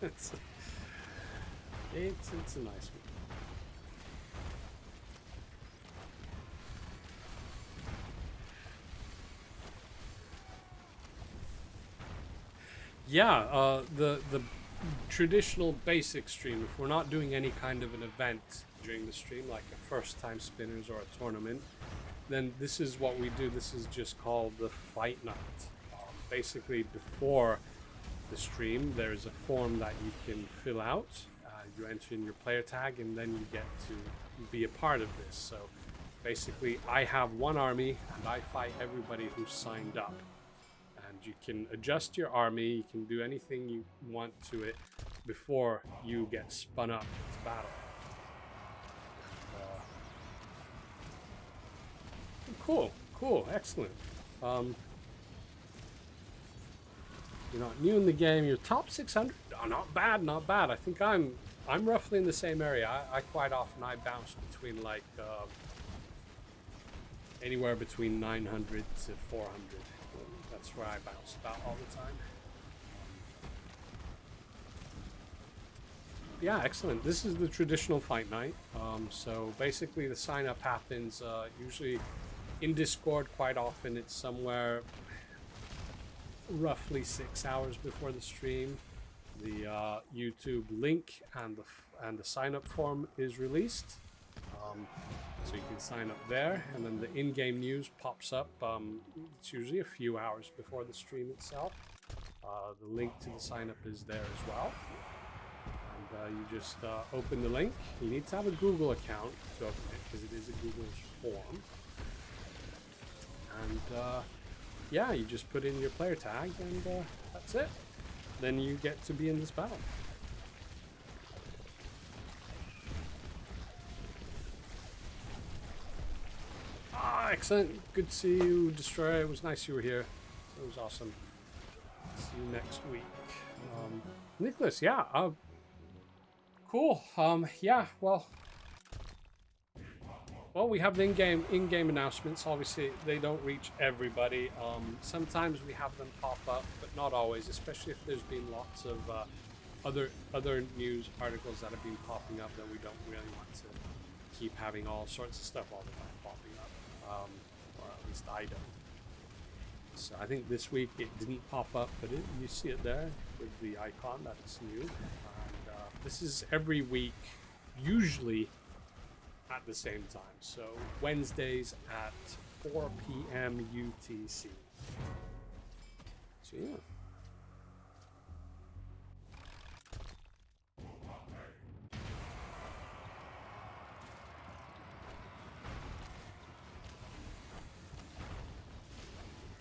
it's a nice one. Yeah, the traditional basic stream, if we're not doing any kind of an event during the stream, like a first time spinners or a tournament, then this is what we do. This is just called the fight night. Basically, before the stream, there's a form that you can fill out. You enter in your player tag, and then you get to be a part of this. So basically, I have one army, and I fight everybody who's signed up. And you can adjust your army, you can do anything you want to it before you get spun up to battle. Cool, excellent. You're not new in the game. You're top 600. Oh, not bad. I think I'm roughly in the same area. I quite often bounce between like anywhere between 900 to 400. That's where I bounce about all the time. Yeah, excellent. This is the traditional fight night. So basically the sign up happens usually in Discord. Quite often it's somewhere roughly 6 hours before the stream. The YouTube link and the sign up form is released. So you can sign up there, and then the in-game news pops up. It's usually a few hours before the stream itself. The link to the sign up is there as well. And you just open the link. You need to have a Google account to open it, because it is a Google form. And yeah, you just put in your player tag, and that's it. Then you get to be in this battle. Ah, excellent. Good to see you, Destroyer. It was nice you were here. It was awesome. See you next week. Nicholas, yeah. Cool. Yeah, well, we have the in-game announcements. Obviously, they don't reach everybody. Sometimes we have them pop up, but not always, especially if there's been lots of other news articles that have been popping up that we don't really want to keep having all sorts of stuff all the time popping up. Or at least I don't. So I think this week it didn't pop up, but you see it there with the icon that's new. And this is every week, usually at the same time. So Wednesdays at 4 p.m. UTC. So yeah.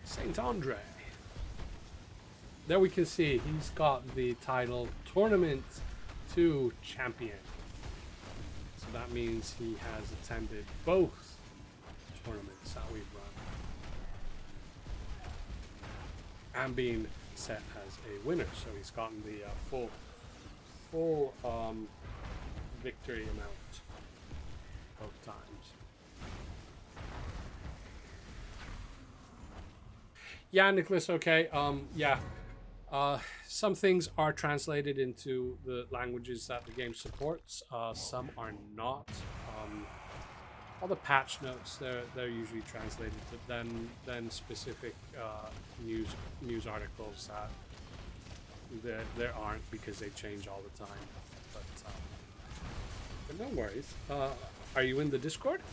Saint Andre. There we can see he's got the title Tournament 2 Champion. So that means he has attended both tournaments that we've run. And being set as a winner. So he's gotten the full victory amount both times. Yeah, Nicholas, okay. Yeah. Some things are translated into the languages that the game supports. Some are not. All the patch notes, they're usually translated, but then specific news articles that there aren't, because they change all the time. But no worries. Are you in the Discord?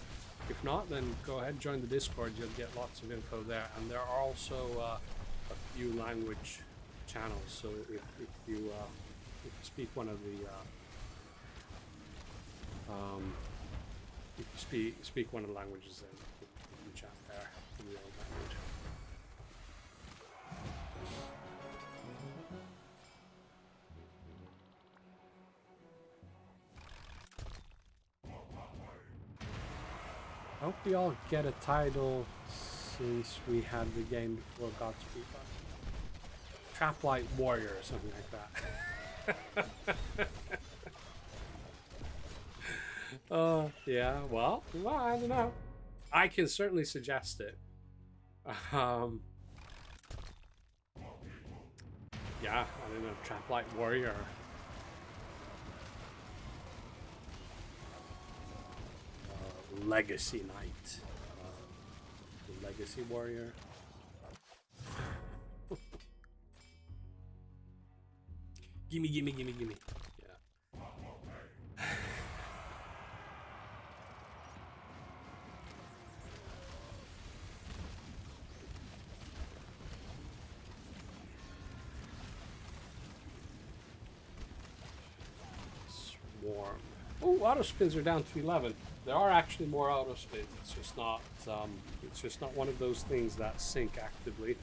If not, then go ahead and join the Discord. You'll get lots of info there, and there are also a few language channels. So if you speak one of the if you speak one of the languages, then you can chat there in your own language. I hope we all get a title since we had the game before Godspeed. Traplight Warrior or something like that. Yeah, well, I don't know. I can certainly suggest it. Yeah, I don't know, Tramplight Warrior. Legacy Knight. The Legacy Warrior. Gimme, gimme, gimme, gimme. Yeah. Swarm. Oh, auto spins are down to 11. There are actually more auto spins. It's just not. It's just not one of those things that sync actively.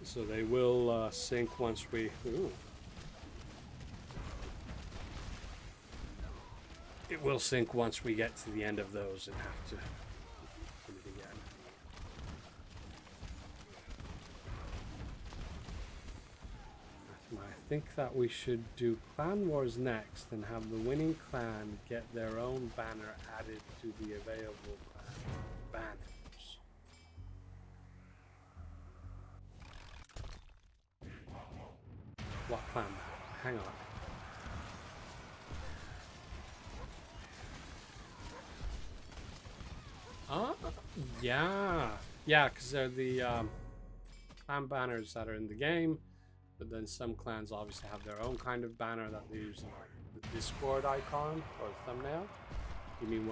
So they will sync once we. Ooh. It will sync once we get to the end of those and have to do it again. I think that we should do Clan Wars next and have the winning clan get their own banner added to the available clan banners. What clan banner? Hang on. Yeah, because they're the clan banners that are in the game. But then some clans obviously have their own kind of banner that they use in like the Discord icon or thumbnail. You mean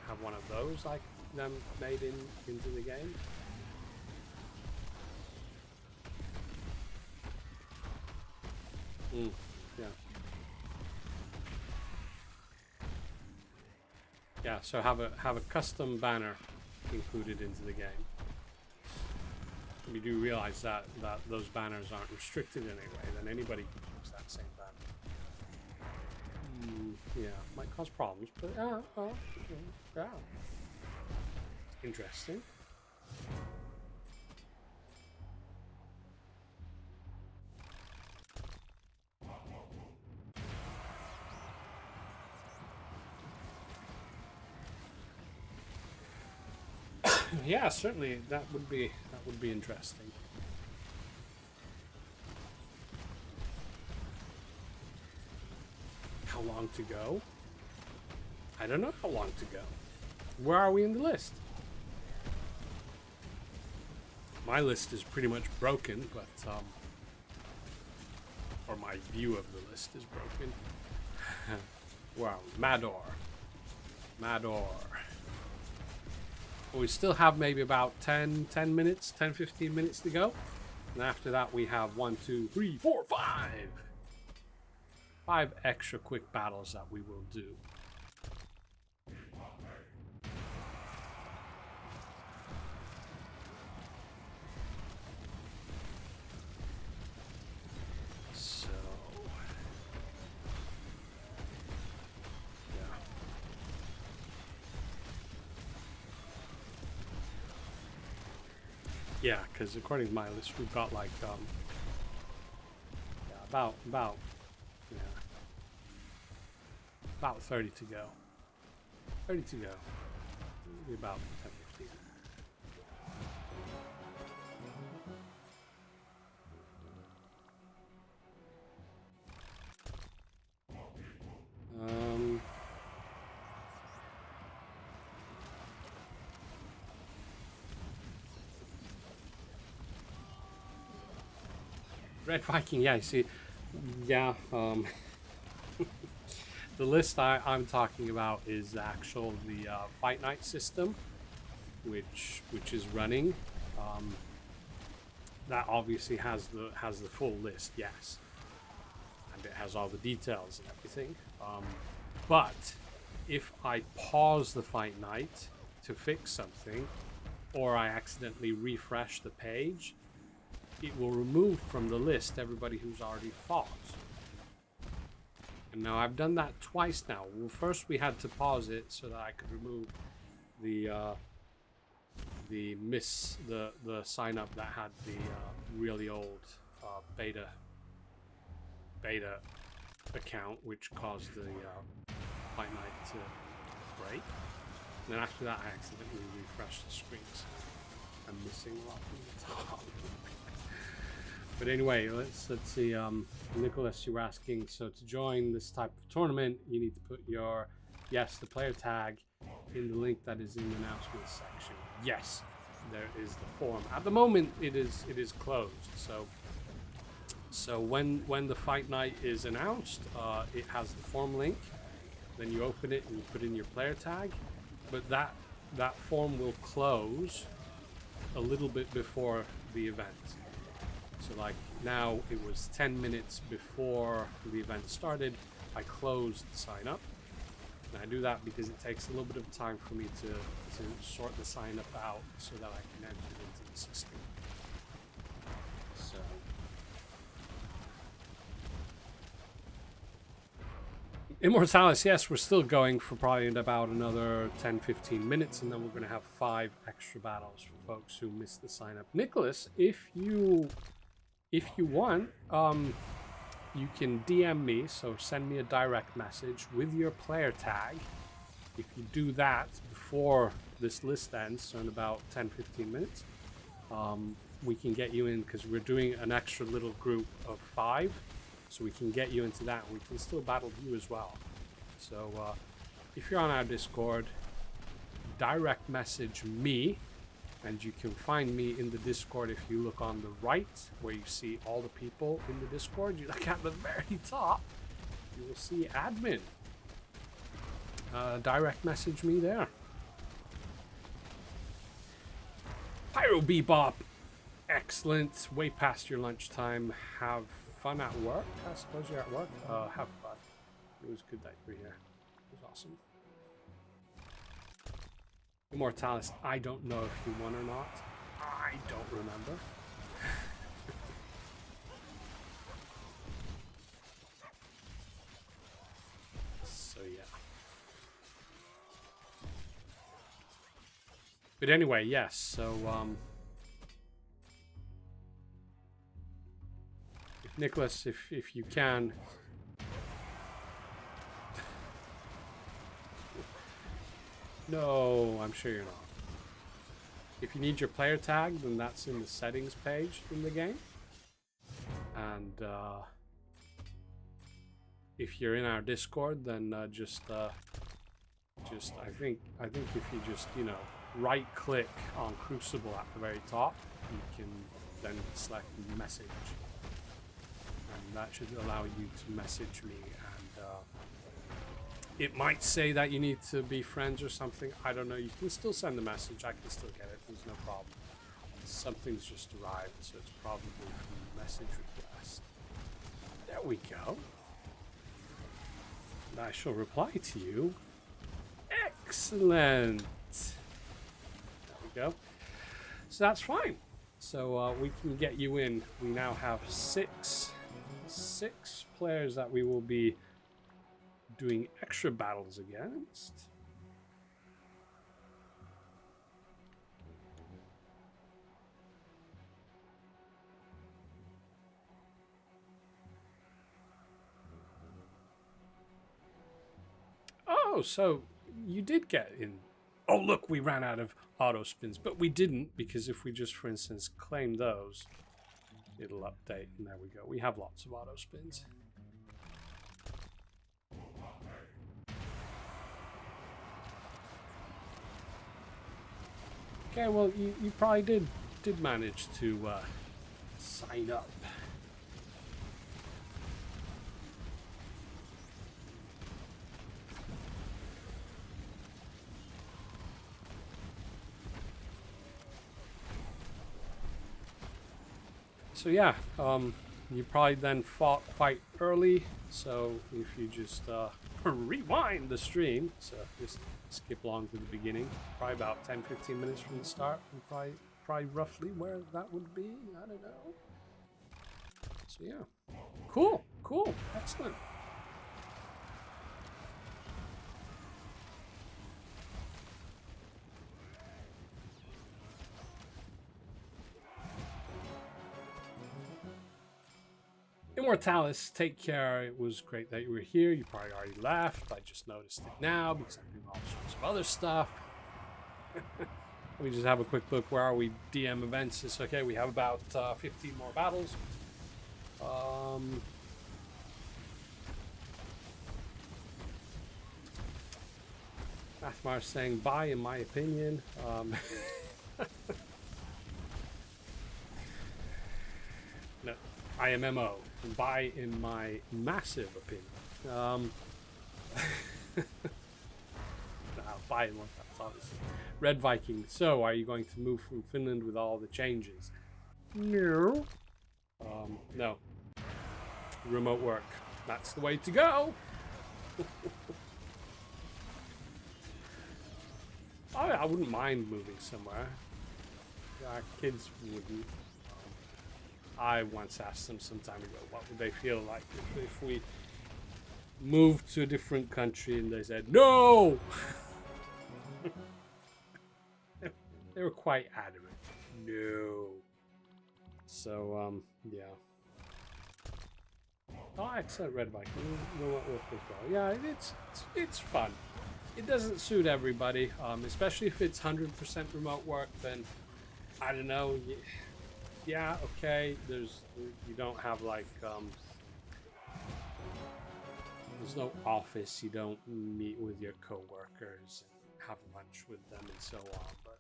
have one of those like them made into the game? Yeah. Yeah, so have a custom banner included into the game. We do realize that those banners aren't restricted in any way, then anybody can use that same banner. Yeah, might cause problems, but yeah. Interesting. Yeah, certainly that would be interesting. How long to go? I don't know how long to go. Where are we in the list? My list is pretty much broken, but or my view of the list is broken. Wow, Mador. We still have maybe about 10 minutes, 10-15 minutes to go. And after that we have 1, 2, 3, 4, 5. 5 extra quick battles that we will do. So yeah, because according to my list, we've got like about 30 to go. 30 to go. Maybe about 10, 15. Red Viking, yeah, you see, yeah, the list I'm talking about is the Fight Night system, which is running. That obviously has the full list, yes, and it has all the details and everything. But if I pause the Fight Night to fix something, or I accidentally refresh the page, it will remove from the list everybody who's already fought. And now I've done that twice now. Well, first we had to pause it so that I could remove the sign up that had the really old beta account, which caused the Fight Night to break. And then after that I accidentally refreshed the screen, so I'm missing a lot from the top. But anyway, let's see. Nicholas, you were asking. So to join this type of tournament, you need to put your the player tag in the link that is in the announcements section. Yes, there is the form. At the moment, it is closed. So when the fight night is announced, it has the form link. Then you open it and you put in your player tag. But that form will close a little bit before the event. So like now it was 10 minutes before the event started, I closed the sign up. And I do that because it takes a little bit of time for me to sort the sign up out so that I can enter it into the system. So Immortalis, yes, we're still going for probably about another 10-15 minutes, and then we're going to have 5 extra battles for folks who missed the sign up. Nicholas, if you want, you can DM me, so send me a direct message with your player tag. If you do that before this list ends, so in about 10-15 minutes, we can get you in, because we're doing an extra little group of 5. So we can get you into that, and we can still battle you as well. So if you're on our Discord, direct message me, and you can find me in the Discord if you look on the right, where you see all the people in the Discord. You look at the very top, you will see admin. Direct message me there. Pyro Bebop, excellent. Way past your lunchtime. Have fun at work. I suppose you're at work. Have fun. It was good that you were here. It was awesome. Immortalis, I don't know if you won or not. I don't remember. So yeah. But anyway, yes. So Nicholas, if you can. No, I'm sure you're not. If you need your player tag, then that's in the settings page in the game. And if you're in our Discord, then just I think if you just, you know, right click on Crucible at the very top, you can then select message. And that should allow you to message me, and it might say that you need to be friends or something. I don't know. You can still send the message. I can still get it. There's no problem. Something's just arrived, so it's probably a message request. There we go. And I shall reply to you. Excellent. There we go. So that's fine. So we can get you in. We now have six players that we will be doing extra battles against. Oh, so you did get in. Oh, look, we ran out of auto spins, but we didn't, because if we just, for instance, claim those, it'll update, and there we go. We have lots of auto spins. Okay, well, you probably did manage to sign up. So yeah, you probably then fought quite early. So if you just rewind the stream, so just skip along to the beginning, probably about 10-15 minutes from the start, and probably roughly where that would be. I don't know. So yeah, cool, excellent. Immortalis, take care. It was great that you were here. You probably already left. I just noticed it now because I'm doing all sorts of other stuff. Let me just have a quick look. Where are we? DM events. It's okay. We have about 15 more battles. Athmar saying bye, in my opinion. No, IMMO. Bye, in my massive opinion. Bye in one that's obviously. Red Viking. So, are you going to move from Finland with all the changes? No. No. Remote work. That's the way to go. I wouldn't mind moving somewhere. Our kids wouldn't. I once asked them some time ago, what would they feel like if we moved to a different country, and they said, no! They were quite adamant. No. So, yeah. Oh, excellent, Red Viking. You know what work as well. Yeah, it's fun. It doesn't suit everybody, especially if it's 100% remote work. Then I don't know. Yeah, okay. You don't have like there's no office. You don't meet with your coworkers and have lunch with them and so on. But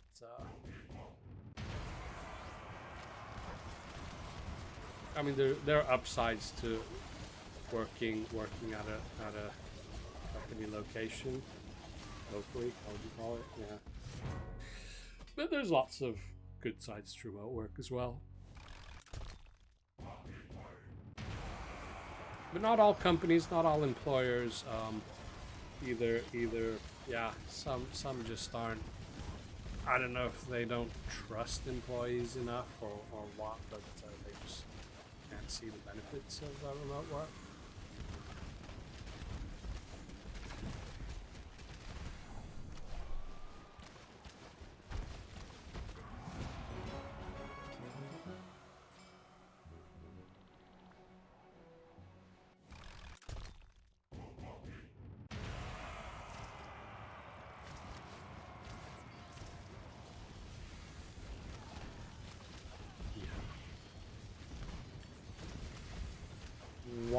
I mean, there are upsides to working at a company location. Locally, how would you call it? Yeah. But there's lots of good sides to remote work as well. But not all companies, not all employers, either, yeah, some just aren't. I don't know if they don't trust employees enough or what, but they just can't see the benefits of remote work.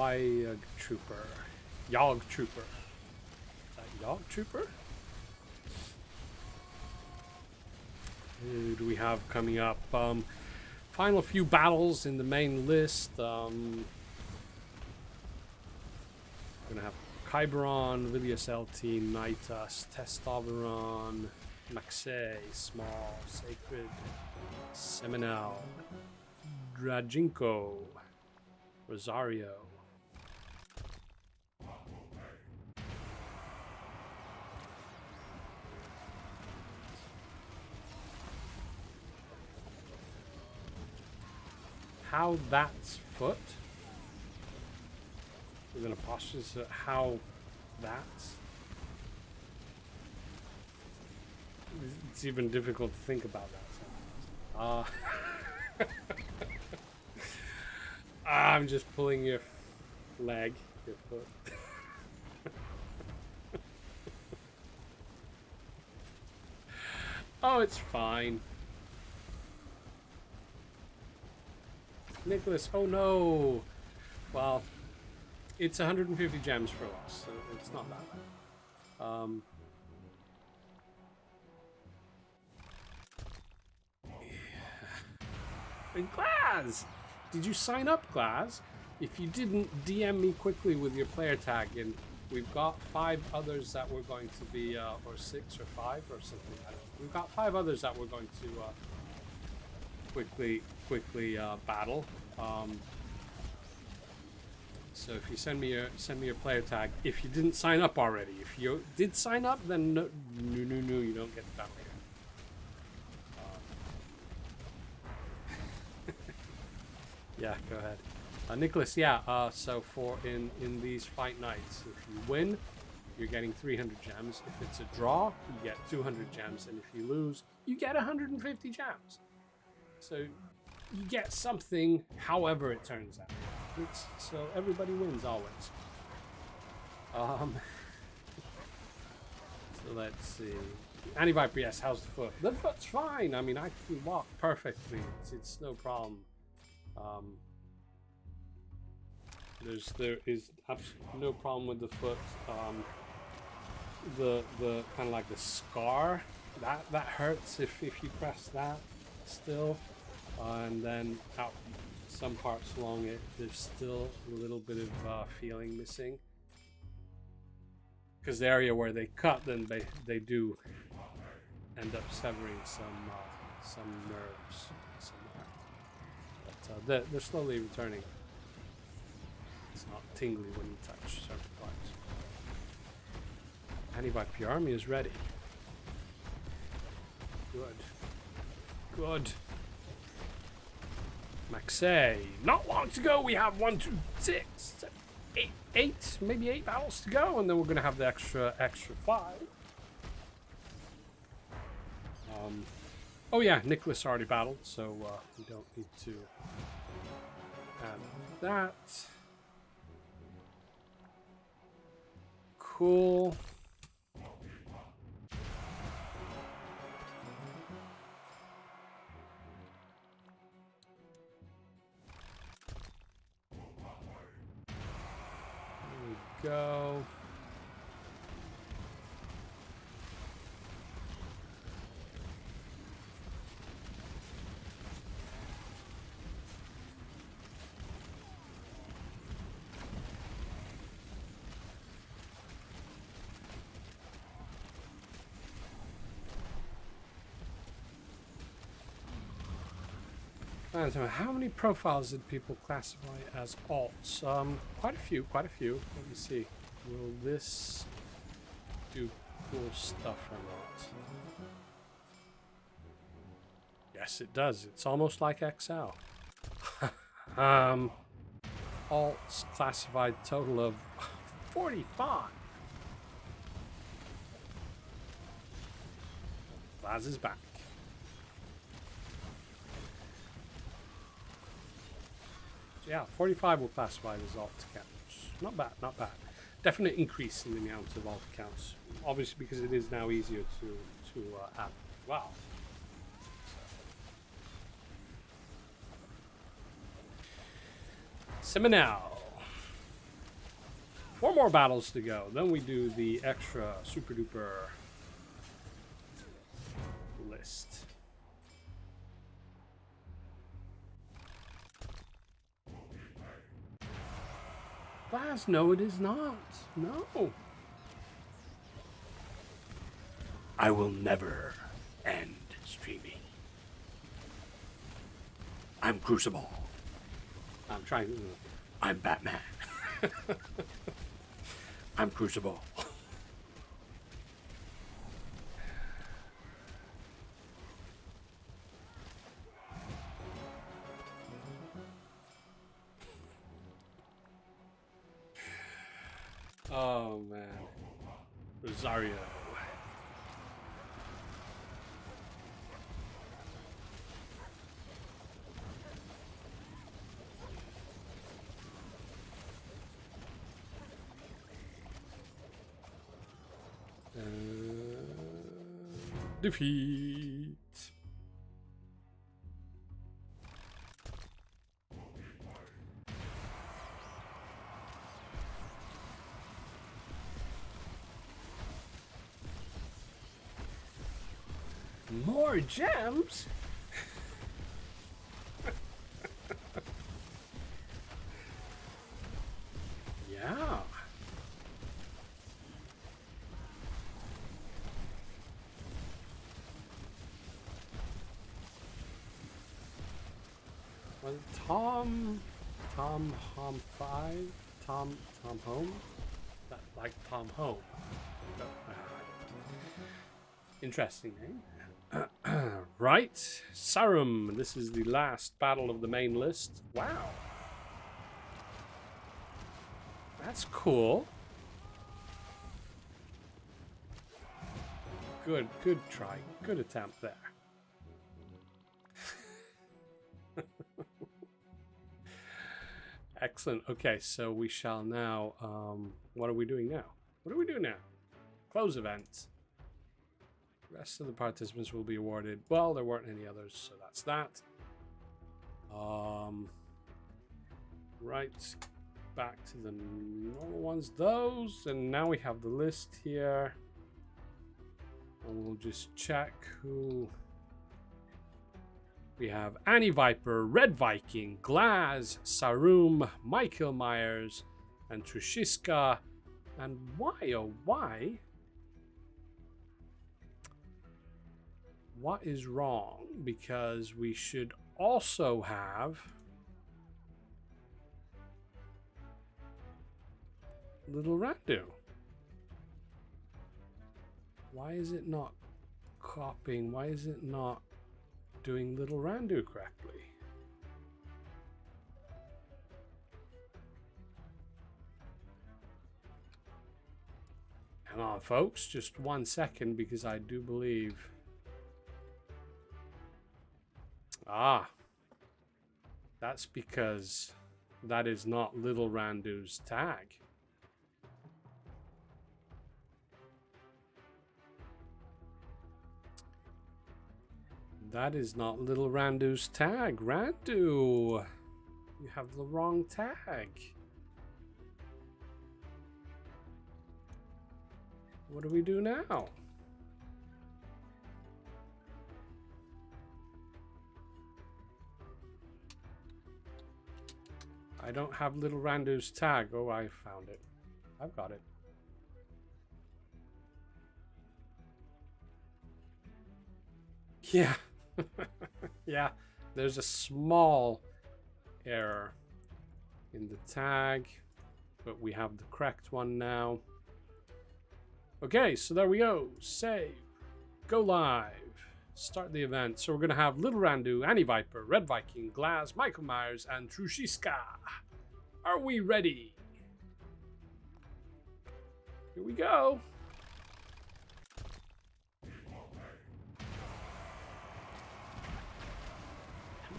Yog Trooper. Yog Trooper. Is that Yog Trooper? Who do we have coming up? Final few battles in the main list. We're gonna have Kyberon, Vilius LT, Nitus, Testoveron, Maxe, Small, Sacred, Seminal, Drajinko, Rosario. How that's foot? With an apostrophe, so how that's. It's even difficult to think about that. I'm just pulling your leg, your foot. Oh, it's fine. Nicholas, oh no. Well, it's 150 gems for loss, so it's not that bad. And Glaz! Did you sign up, Glaz? If you didn't, DM me quickly with your player tag, and we've got 5 others that we're going to be, or 6 or 5 or something. I don't know. We've got 5 others that we're going to quickly battle. So if you send me your player tag, if you didn't sign up already, if you did sign up, then no, you don't get that later. Yeah, go ahead. Nicholas, yeah, so for in these fight nights, if you win, you're getting 300 gems. If it's a draw, you get 200 gems. And if you lose, you get 150 gems. So you get something, however it turns out. So everybody wins always. So let's see. Antiviper, yes, how's the foot? The foot's fine. I mean, I can walk perfectly. It's no problem. There is absolutely no problem with the foot. The kind of like the scar that hurts if you press that still, and then out some parts along it there's still a little bit of feeling missing, because the area where they cut, then they do end up severing some nerves somewhere, but they're slowly returning. It's not tingly when you touch certain parts. Anti-Viper army is ready. Good. Good. Maxe. Not long to go. We have 1, 2, 6, 7, 8, maybe 8 battles to go, and then we're gonna have the extra 5. Oh yeah, Nicholas already battled, so we don't need to add that. Cool. There we go. How many profiles did people classify as alts? Quite a few. Let me see. Will this do cool stuff or not? Yes, it does. It's almost like XL. Alts classified total of 45. Laz is back. Yeah, 45 will classify as alt accounts. Not bad, not bad. Definite increase in the amount of alt accounts. Obviously, because it is now easier to add as well. Seminal. 4 more battles to go. Then we do the extra super duper list. Baz, no, it is not. No. I will never end streaming. I'm Crucible. I'm trying to... I'm Batman. I'm Crucible. Oh man, Rosario. Defeat. More gems? Yeah. Was it Tom Home 5? Tom Home? That, like Tom Home. Interesting name. Right, Sarum. This is the last battle of the main list. Wow. That's cool. Good try. Good attempt there. Excellent. Okay, so we shall now... what are we doing now? What do we do now? Close event. The rest of the participants will be awarded. Well, there weren't any others, so that's that. Right. back to the normal ones. Those, and now we have the list here. And we'll just check who... We have Annie Viper, Red Viking, Glaz, Sarum, Michael Myers, and Trushiska. And why, oh why? What is wrong? Because we should also have Little Randu. Why is it not copying? Why is it not doing Little Randu correctly? Hang on, folks, just 1 second, because I do believe... Ah, that's because that is not Little Randu's tag. That is not Little Randu's tag. Randu, you have the wrong tag. What do we do now? I don't have Little Randu's tag. Oh, I found it. I've got it. Yeah. Yeah, there's a small error in the tag, but we have the correct one now. Okay, so there we go. Save. Go live. Start the event. So we're going to have Little Randu, Annie Viper, Red Viking, Glaz, Michael Myers, and Trushiska. Are we ready? Here we go.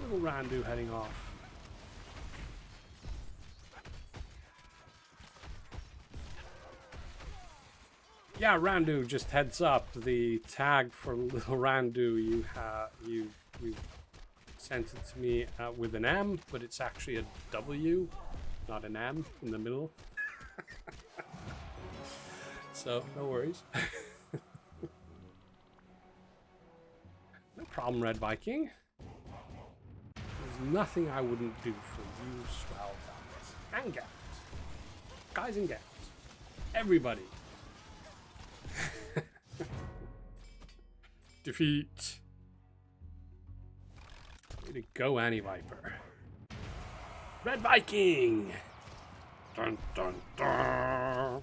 Little Randu heading off. Yeah, Randu, just heads up. The tag for Little Randu, you sent it to me with an M, but it's actually a W, not an M in the middle. So no worries. No problem, Red Viking. There's nothing I wouldn't do for you, swell guys and gals. Guys and gals. Everybody. Defeat. Way to go, Annie Viper. Red Viking. Dun dun dun.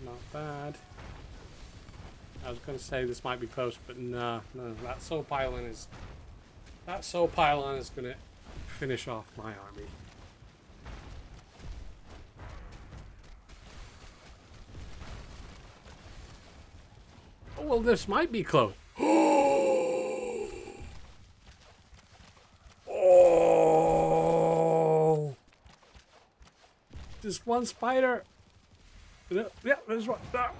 Not bad. I was going to say this might be post, but no, that soul pylon is going to finish off my army. Oh, well, this might be close. Oh! Just one spider. Yeah, there's one. Ah.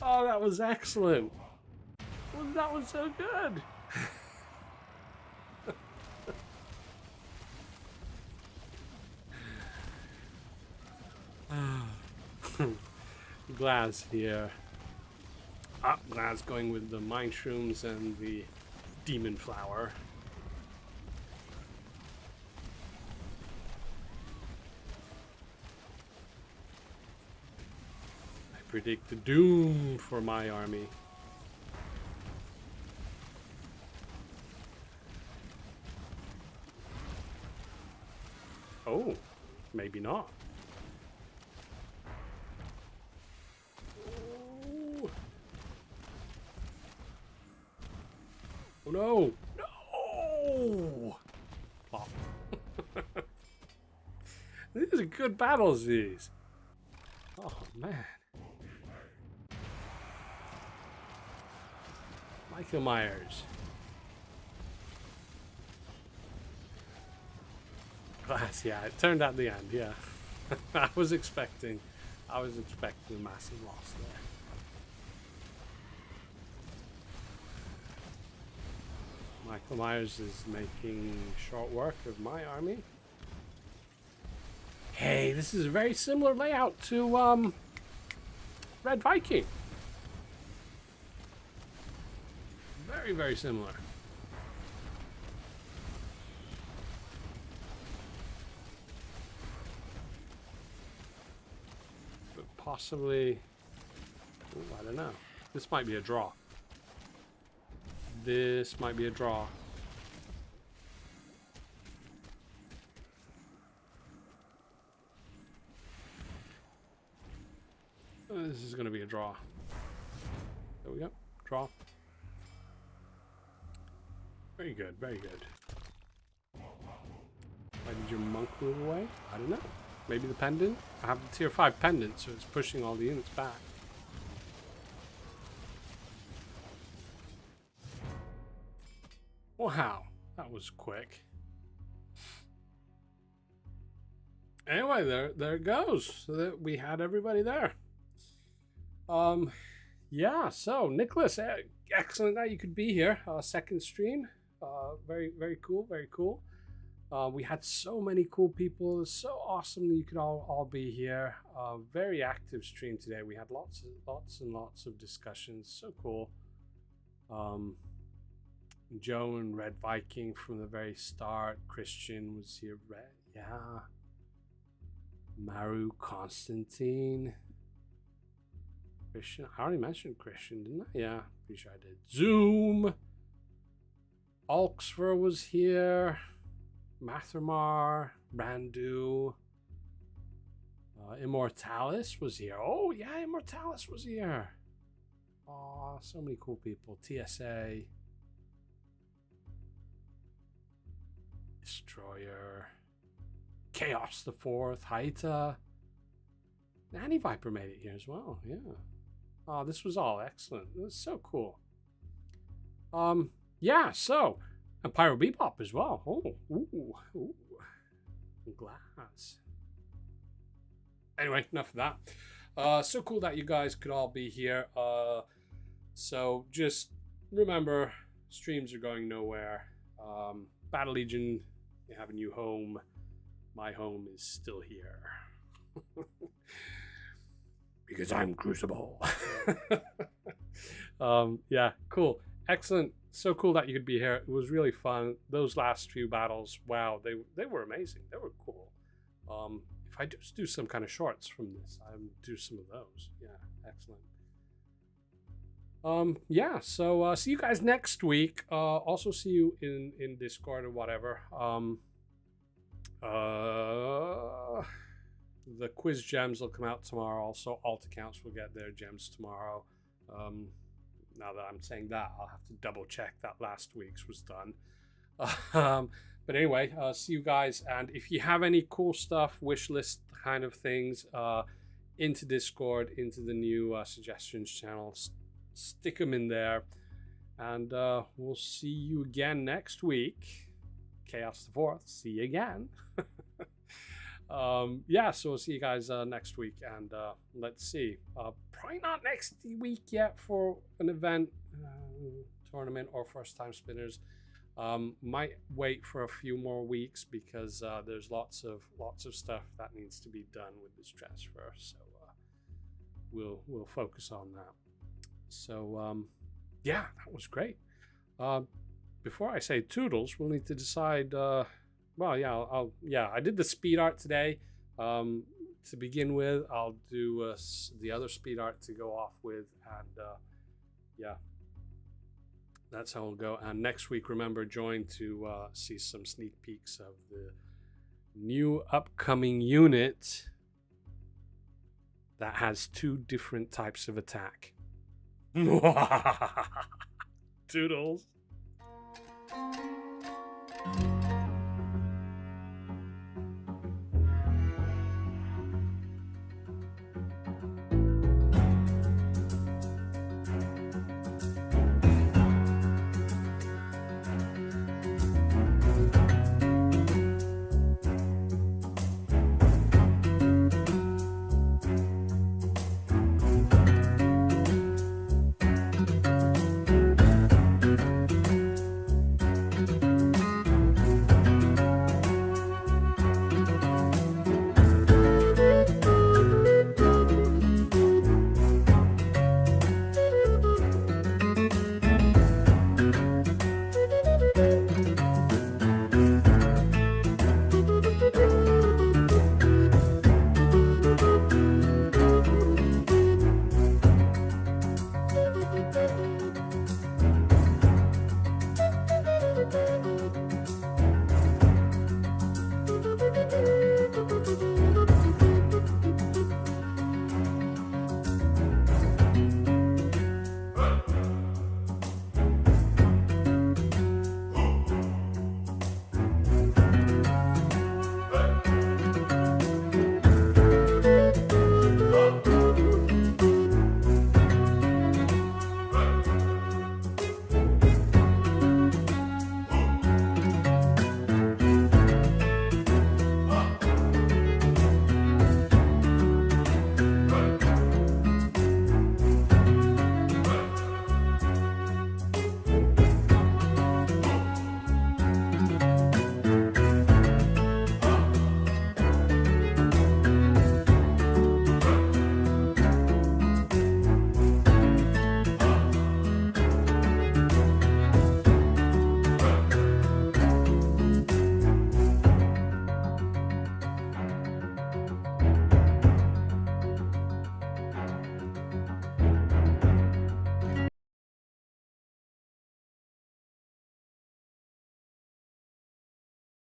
Oh, that was excellent. Well, that was so good. Glaz here. Glaz going with the mind shrooms and the demon flower. Predict the doom for my army. Oh, maybe not. Oh, oh no! No! Pop. These are good battles, these. Oh man. My Michael Myers. Glass, yeah, it turned out the end, yeah. I was expecting a massive loss there. Michael Myers is making short work of my army. Hey, this is a very similar layout to Red Viking. Very, very similar. But possibly, ooh, I don't know. This might be a draw. This might be a draw. This is going to be a draw. There we go. Draw. Very good, very good. Why did your monk move away? I don't know. Maybe the pendant? I have the tier 5 pendant, so it's pushing all the units back. Wow, that was quick. Anyway, there it goes. So we had everybody there. Yeah, so Nicholas, excellent that you could be here. Second stream. Very, very cool, very cool. We had so many cool people. It's so awesome that you could all be here. Very active stream today. We had lots and lots of discussions. So cool. Joe and Red Viking from the very start. Christian was here. Yeah. Maru, Constantine. Christian. I already mentioned Christian, didn't I? Yeah, pretty sure I did. Zoom. Alxfer was here. Mathermar. Randu. Immortalis was here. Oh, yeah, Immortalis was here. Aw, so many cool people. TSA. Destroyer. Chaos the Fourth. Haita. Nanny Viper made it here as well. Yeah. Oh, this was all excellent. It was so cool. Yeah, so. And Pyro Bebop as well. Oh, ooh. Glass. Anyway, enough of that. So cool that you guys could all be here. So just remember, streams are going nowhere. Battle Legion, they have a new home. My home is still here. Because I'm Crucible. Yeah, cool. Excellent. So cool that you could be here. It was really fun. Those last few battles, wow, they were amazing. They were cool. If I just do some kind of shorts from this, I'll do some of those. Yeah, excellent. Yeah, so see you guys next week. Also see you in Discord or whatever. The quiz gems will come out tomorrow. Also, alt accounts will get their gems tomorrow. Now that I'm saying that, I'll have to double check that last week's was done. But anyway, see you guys. And if you have any cool stuff, wish list kind of things, into Discord, into the new suggestions channel, stick them in there. And we'll see you again next week. Chaos the Fourth. See you again. Yeah, so we'll see you guys next week, and let's see. Probably not next week yet for an event, tournament, or first time spinners. Might wait for a few more weeks because there's lots of stuff that needs to be done with this transfer. So we'll focus on that. So yeah, that was great. Before I say toodles, we'll need to decide. Well, yeah, I did the speed art today. To begin with, I'll do the other speed art to go off with, and yeah, that's how it'll go. And next week, remember, join to see some sneak peeks of the new upcoming unit that has 2 different types of attack. Toodles.